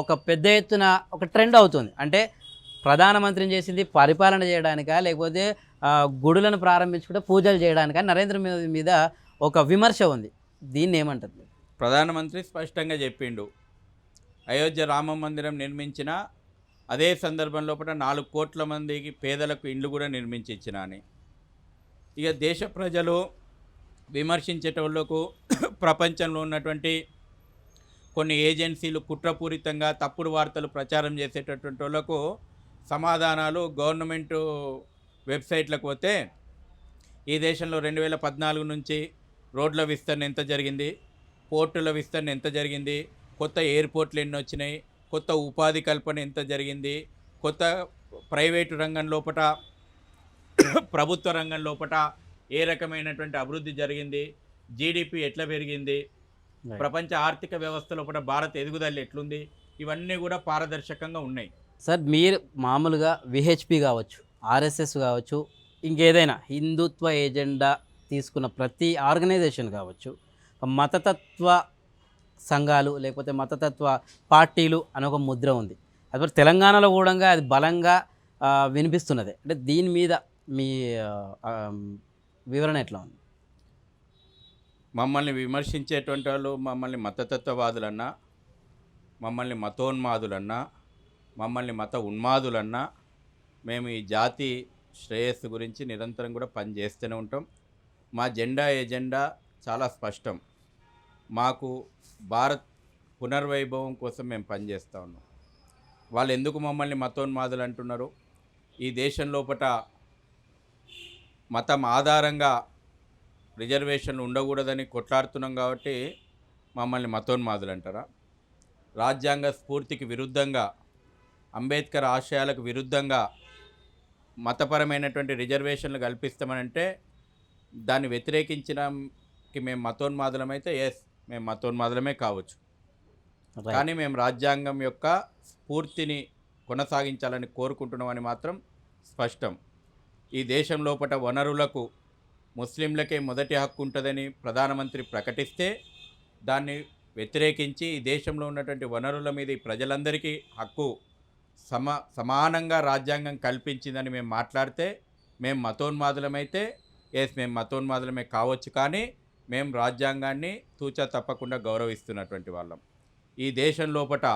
ఒక పెద్ద ఎత్తున ఒక ట్రెండ్ అవుతుంది. అంటే ప్రధానమంత్రిని చేసింది పరిపాలన చేయడానికా, లేకపోతే గుడులను ప్రారంభించుకుంటే పూజలు చేయడానికా? నరేంద్ర మోదీ మీద ఒక విమర్శ ఉంది. దీన్ని ఏమంటారు? ప్రధానమంత్రి స్పష్టంగా చెప్పిండు, అయోధ్య రామ మందిరం నిర్మించిన అదే సందర్భం లోపల 4 కోట్ల మందికి పేదలకు ఇండ్లు కూడా నిర్మించి ఇచ్చిన అని. ఇక దేశ ప్రజలు విమర్శించేటోళ్లకు ప్రపంచంలో ఉన్నటువంటి కొన్ని ఏజెన్సీలు కుట్రపూరితంగా తప్పుడు వార్తలు ప్రచారం చేసేటటువంటి వాళ్ళకు సమాధానాలు గవర్నమెంట్ వెబ్సైట్లకు పోతే, ఈ దేశంలో 2014 నుంచి రోడ్ల విస్తరణ ఎంత జరిగింది, పోర్టుల విస్తరణ ఎంత జరిగింది, కొత్త ఎయిర్పోర్ట్లు ఎన్ని వచ్చినాయి, కొత్త ఉపాధి కల్పన ఎంత జరిగింది, కొత్త ప్రైవేటు రంగం లోపల ప్రభుత్వ రంగం లోపల ఏ రకమైనటువంటి అభివృద్ధి జరిగింది, జీడిపి ఎట్లా పెరిగింది, ప్రపంచ ఆర్థిక వ్యవస్థ లోపల భారత్ ఎదుగుదల ఎట్లుంది, ఇవన్నీ కూడా పారదర్శకంగా ఉన్నాయి. సార్ మీరు మామూలుగా విహెచ్పి కావచ్చు, ఆర్ఎస్ఎస్ కావచ్చు, ఇంకేదైనా హిందుత్వ ఎజెండా తీసుకున్న ప్రతి ఆర్గనైజేషన్ కావచ్చు, మతతత్వ సంఘాలు లేకపోతే మతతత్వ పార్టీలు అని ఒక ముద్ర ఉంది. అది తెలంగాణలో కూడా అది బలంగా వినిపిస్తున్నది. అంటే దీని మీద మీ వివరణ ఎట్లా ఉంది? మమ్మల్ని విమర్శించేటువంటి వాళ్ళు మమ్మల్ని మతతత్వవాదులన్నా, మమ్మల్ని మతోన్మాదులన్నా, మమ్మల్ని మత ఉన్మాదులన్నా, మేము ఈ జాతి శ్రేయస్సు గురించి నిరంతరం కూడా పనిచేస్తూనే ఉంటాం. మా ఎజెండా చాలా స్పష్టం. మాకు భారత్ పునర్వైభవం కోసం మేము పనిచేస్తూ ఉన్నాం. వాళ్ళు ఎందుకు మమ్మల్ని మతోన్మాదులు అంటున్నారు? ఈ దేశం లోపట మతం ఆధారంగా రిజర్వేషన్లు ఉండకూడదని కొట్లాడుతున్నాం కాబట్టి మమ్మల్ని మతోన్మాదులు అంటారా? రాజ్యాంగ స్ఫూర్తికి విరుద్ధంగా, అంబేద్కర్ ఆశయాలకు విరుద్ధంగా మతపరమైనటువంటి రిజర్వేషన్లు కల్పిస్తామనంటే దాన్ని వ్యతిరేకించడానికి మేము మతోన్మాదులమైతే మేము మతోన్మాదులమే కావచ్చు. కానీ మేము రాజ్యాంగం యొక్క స్ఫూర్తిని కొనసాగించాలని కోరుకుంటున్నామని మాత్రం స్పష్టం. ఈ దేశం లోపట వనరులకు ముస్లింలకే మొదటి హక్కు ఉంటుందని ప్రధానమంత్రి ప్రకటిస్తే దాన్ని వ్యతిరేకించి ఈ దేశంలో ఉన్నటువంటి వనరుల మీద ఈ ప్రజలందరికీ హక్కు సమానంగా రాజ్యాంగం కల్పించిందని మేము మాట్లాడితే మేము మతోన్మాదులమైతే మేము మతోన్మాదులమే కావచ్చు. కానీ మేము రాజ్యాంగాన్ని తూచా తప్పకుండా గౌరవిస్తున్నటువంటి వాళ్ళం. ఈ దేశం లోపట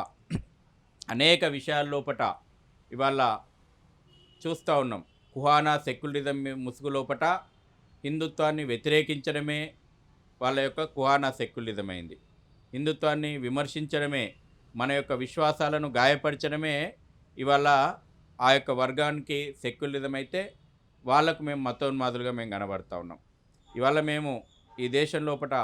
అనేక విషయాల లోపట ఇవాళ చూస్తూ ఉన్నాం. కుహానా సెక్యులరిజం ముసుగు లోపట హిందుత్వాన్ని వ్యతిరేకించడమే వాళ్ళ యొక్క కుహానా సెక్యులరిజం అయింది. హిందుత్వాన్ని విమర్శించడమే, మన యొక్క విశ్వాసాలను గాయపరచడమే ఇవాళ ఆ యొక్క వర్గానికి సెక్యులరిజం అయితే వాళ్ళకు మేము మతోన్మాదులుగా మేము కనబడతా ఉన్నాం. ఇవాళ మేము ఈ దేశం లోపట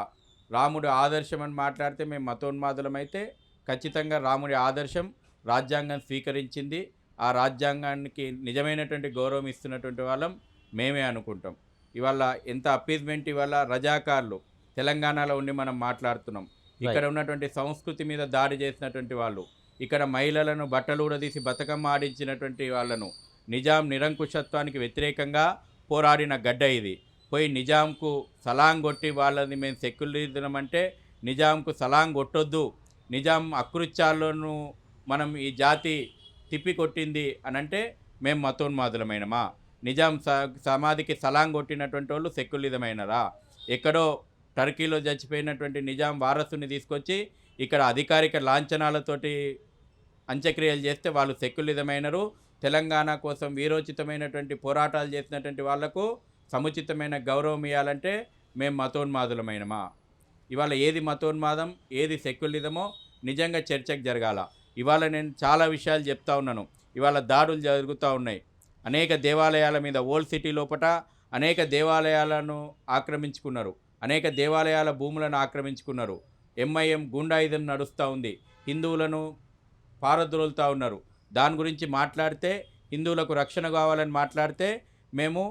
రాముడి ఆదర్శం అని మాట్లాడితే మేము మతోన్మాదులమైతే ఖచ్చితంగా రాముడి ఆదర్శం రాజ్యాంగం స్వీకరించింది, ఆ రాజ్యాంగానికి నిజమైనటువంటి గౌరవం ఇస్తున్నటువంటి వాళ్ళం మేమే అనుకుంటాం. ఇవాళ ఎంత అప్పీజ్మెంట్ ఇవాళ రజాకార్లు తెలంగాణలో ఉండి మనం మాట్లాడుతున్నాం. ఇక్కడ ఉన్నటువంటి సంస్కృతి మీద దాడి చేసినటువంటి వాళ్ళు, ఇక్కడ మహిళలను బట్టలు ఊడదీసి బతుకమ్మ ఆడించినటువంటి వాళ్ళను, నిజాం నిరంకుశత్వానికి వ్యతిరేకంగా పోరాడిన గడ్డ ఇది. పోయి నిజాంకు సలాం కొట్టి వాళ్ళని మేము సెక్యులరిజం అంటే నిజాంకు సలాం కొట్టొద్దు, నిజాం అకృత్యాలను మనం ఈ జాతి తిప్పికొట్టింది అని అంటే మేము మతోన్మాదులమైనమా? నిజాం సమాధికి సలాం కొట్టినటువంటి వాళ్ళు సెక్యులరిజమైనరా? ఎక్కడో టర్కీలో చచ్చిపోయినటువంటి నిజాం వారసుని తీసుకొచ్చి ఇక్కడ అధికారిక లాంఛనాలతోటి అంత్యక్రియలు చేస్తే వాళ్ళు సెక్యులరిజమైనరు. తెలంగాణ కోసం వీరోచితమైనటువంటి పోరాటాలు చేసినటువంటి వాళ్లకు సముచితమైన గౌరవం ఇవ్వాలంటే మేము మతోన్మాదులమైనమా? ఇవాళ ఏది మతోన్మాదం, ఏది సెక్యులరిజమో నిజంగా చర్చకు జరగాల. ఇవాళ నేను చాలా విషయాలు చెప్తా ఉన్నాను. ఇవాళ దాడులు జరుగుతూ ఉన్నాయి. అనేక దేవాలయాల మీద ఓల్డ్ సిటీ లోపట అనేక దేవాలయాలను ఆక్రమించుకున్నారు, అనేక దేవాలయాల భూములను ఆక్రమించుకున్నారు. ఎంఐఎం గూండాయిజం నడుస్తూ ఉంది, హిందువులను పారద్రోలుతూ ఉన్నారు. దాని గురించి మాట్లాడితే, హిందువులకు రక్షణ కావాలని మాట్లాడితే మేము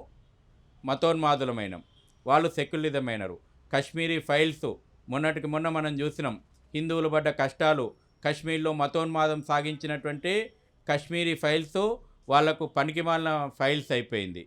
మతోన్మాదులమైనం, వాళ్ళు సెక్యులరిజమైనరు. కశ్మీరీ ఫైల్స్ మొన్నటికి మొన్న మనం చూసినాం. హిందువులు పడ్డ కష్టాలు, కశ్మీర్లో మతోన్మాదం సాగించినటువంటి కశ్మీరీ ఫైల్స్ వాళ్లకు పనికిమాలిన ఫైల్స్ అయిపోయింది.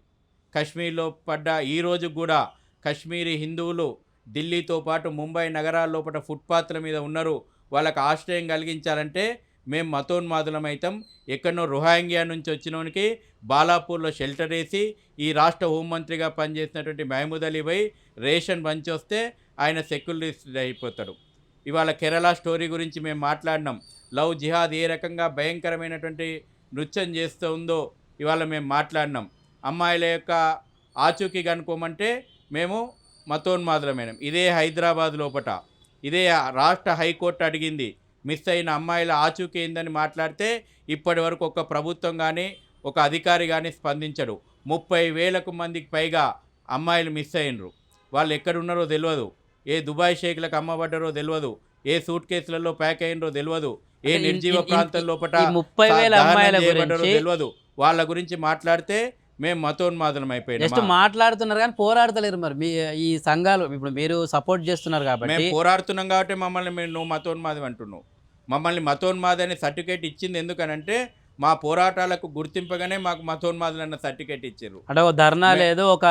కశ్మీర్లో పడ్డ ఈరోజు కూడా కశ్మీరీ హిందువులు ఢిల్లీతో పాటు ముంబై నగరాల లోపల ఫుట్పాత్ల మీద ఉన్నారు. వాళ్ళకు ఆశ్రయం కలిగించాలంటే మేము మతోన్మాదులమైతాం. ఎక్కడనో రోహింగ్యా నుంచి వచ్చినోనికి బాలాపూర్లో షెల్టర్ వేసి ఈ రాష్ట్ర హోంమంత్రిగా పనిచేసినటువంటి మహమూద్ అలీ భాయ్ రేషన్ పంచొస్తే ఆయన సెక్యులరిస్ట్ అయిపోతాడు. ఇవాళ కేరళ స్టోరీ గురించి మేము మాట్లాడినాం. లవ్ జిహాద్ ఏ రకంగా భయంకరమైనటువంటి నృత్యం చేస్తూ ఉందో ఇవాళ మేము మాట్లాడినాం. అమ్మాయిల యొక్క ఆచూకీ కనుక్కోమంటే మేము మతోన్మాదులమైనాం. ఇదే హైదరాబాద్ లోపట ఇదే రాష్ట్ర హైకోర్టు అడిగింది. మిస్ అయిన అమ్మాయిల ఆచూకీ ఏందని మాట్లాడితే ఇప్పటి వరకు ఒక ప్రభుత్వం కానీ ఒక అధికారి కానీ స్పందించడు. 30,000 మందికి పైగా అమ్మాయిలు మిస్ అయినరు. వాళ్ళు ఎక్కడున్నారో తెలియదు, ఏ దుబాయ్ షేక్లకు అమ్మబడ్డారో తెలియదు, ఏ సూట్ కేసులలో ప్యాక్ అయినరో తెలియదు, ఏ నిర్జీవ ప్రాంతం లోపల 30,000 అమ్మాయిల గురించి తెలియదు. వాళ్ళ గురించి మాట్లాడితే మేము మతోన్మాదులం అయిపోయినాం. జస్ట్ మాట్లాడుతున్నారు కానీ పోరాడతలేరు. మరి మీ ఈ సంఘాలు ఇప్పుడు మీరు సపోర్ట్ చేస్తున్నారు కాబట్టి, మేము పోరాడుతున్నాం కాబట్టి మమ్మల్ని నువ్వు మతోన్మాదం అంటున్నావు. మమ్మల్ని మతోన్మాది అనే సర్టిఫికేట్ ఇచ్చింది ఎందుకనంటే మా పోరాటాలకు గుర్తింపగానే మాకు మతోన్మాదులన్న సర్టిఫికేట్ ఇచ్చారు. అంటే ఒక ధర్నా లేదు, ఒక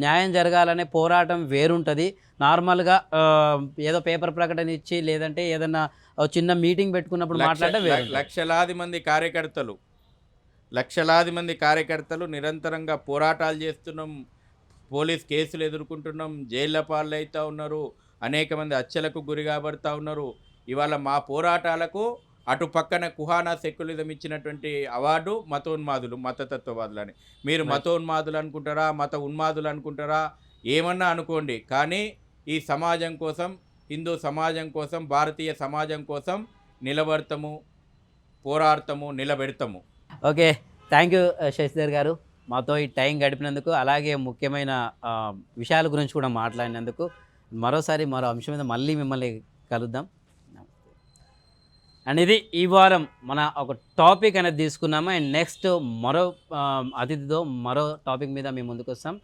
న్యాయం జరగాలనే పోరాటం వేరుంటుంది. నార్మల్గా ఏదో పేపర్ ప్రకటన ఇచ్చి లేదంటే ఏదన్నా చిన్న మీటింగ్ పెట్టుకున్నప్పుడు మాట్లాడటం వేరు. లక్షలాది మంది కార్యకర్తలు నిరంతరంగా పోరాటాలు చేస్తున్నాం, పోలీస్ కేసులు ఎదుర్కొంటున్నాం, జైళ్ళ పాలు అవుతూ ఉన్నారు, అనేక మంది హత్యలకు గురి కాబడుతూ ఉన్నారు. ఇవాళ మా పోరాటాలకు అటు పక్కన కుహానా సెక్యులిజం ఇచ్చినటువంటి అవార్డు మతోన్మాదులు, మతతత్వవాదులని. మీరు మతోన్మాదులు అనుకుంటారా, మత ఉన్మాదులు అనుకుంటారా, ఏమన్నా అనుకోండి, కానీ ఈ సమాజం కోసం, హిందూ సమాజం కోసం, భారతీయ సమాజం కోసం నిలబడతాము, పోరాడతాము, నిలబెడతాము. ఓకే, థ్యాంక్ యూ శశిధర్ గారు, మాతో ఈ టైం గడిపినందుకు, అలాగే ముఖ్యమైన విషయాల గురించి కూడా మాట్లాడినందుకు. మరోసారి మరో అంశం మీద మళ్ళీ మిమ్మల్ని కలుద్దాం. అండ్ ఇది ఈ వారం మన ఒక టాపిక్ అనేది తీసుకున్నాము. అండ్ నెక్స్ట్ మరో అతిథితో మరో టాపిక్ మీద మేము ముందుకు వస్తాం.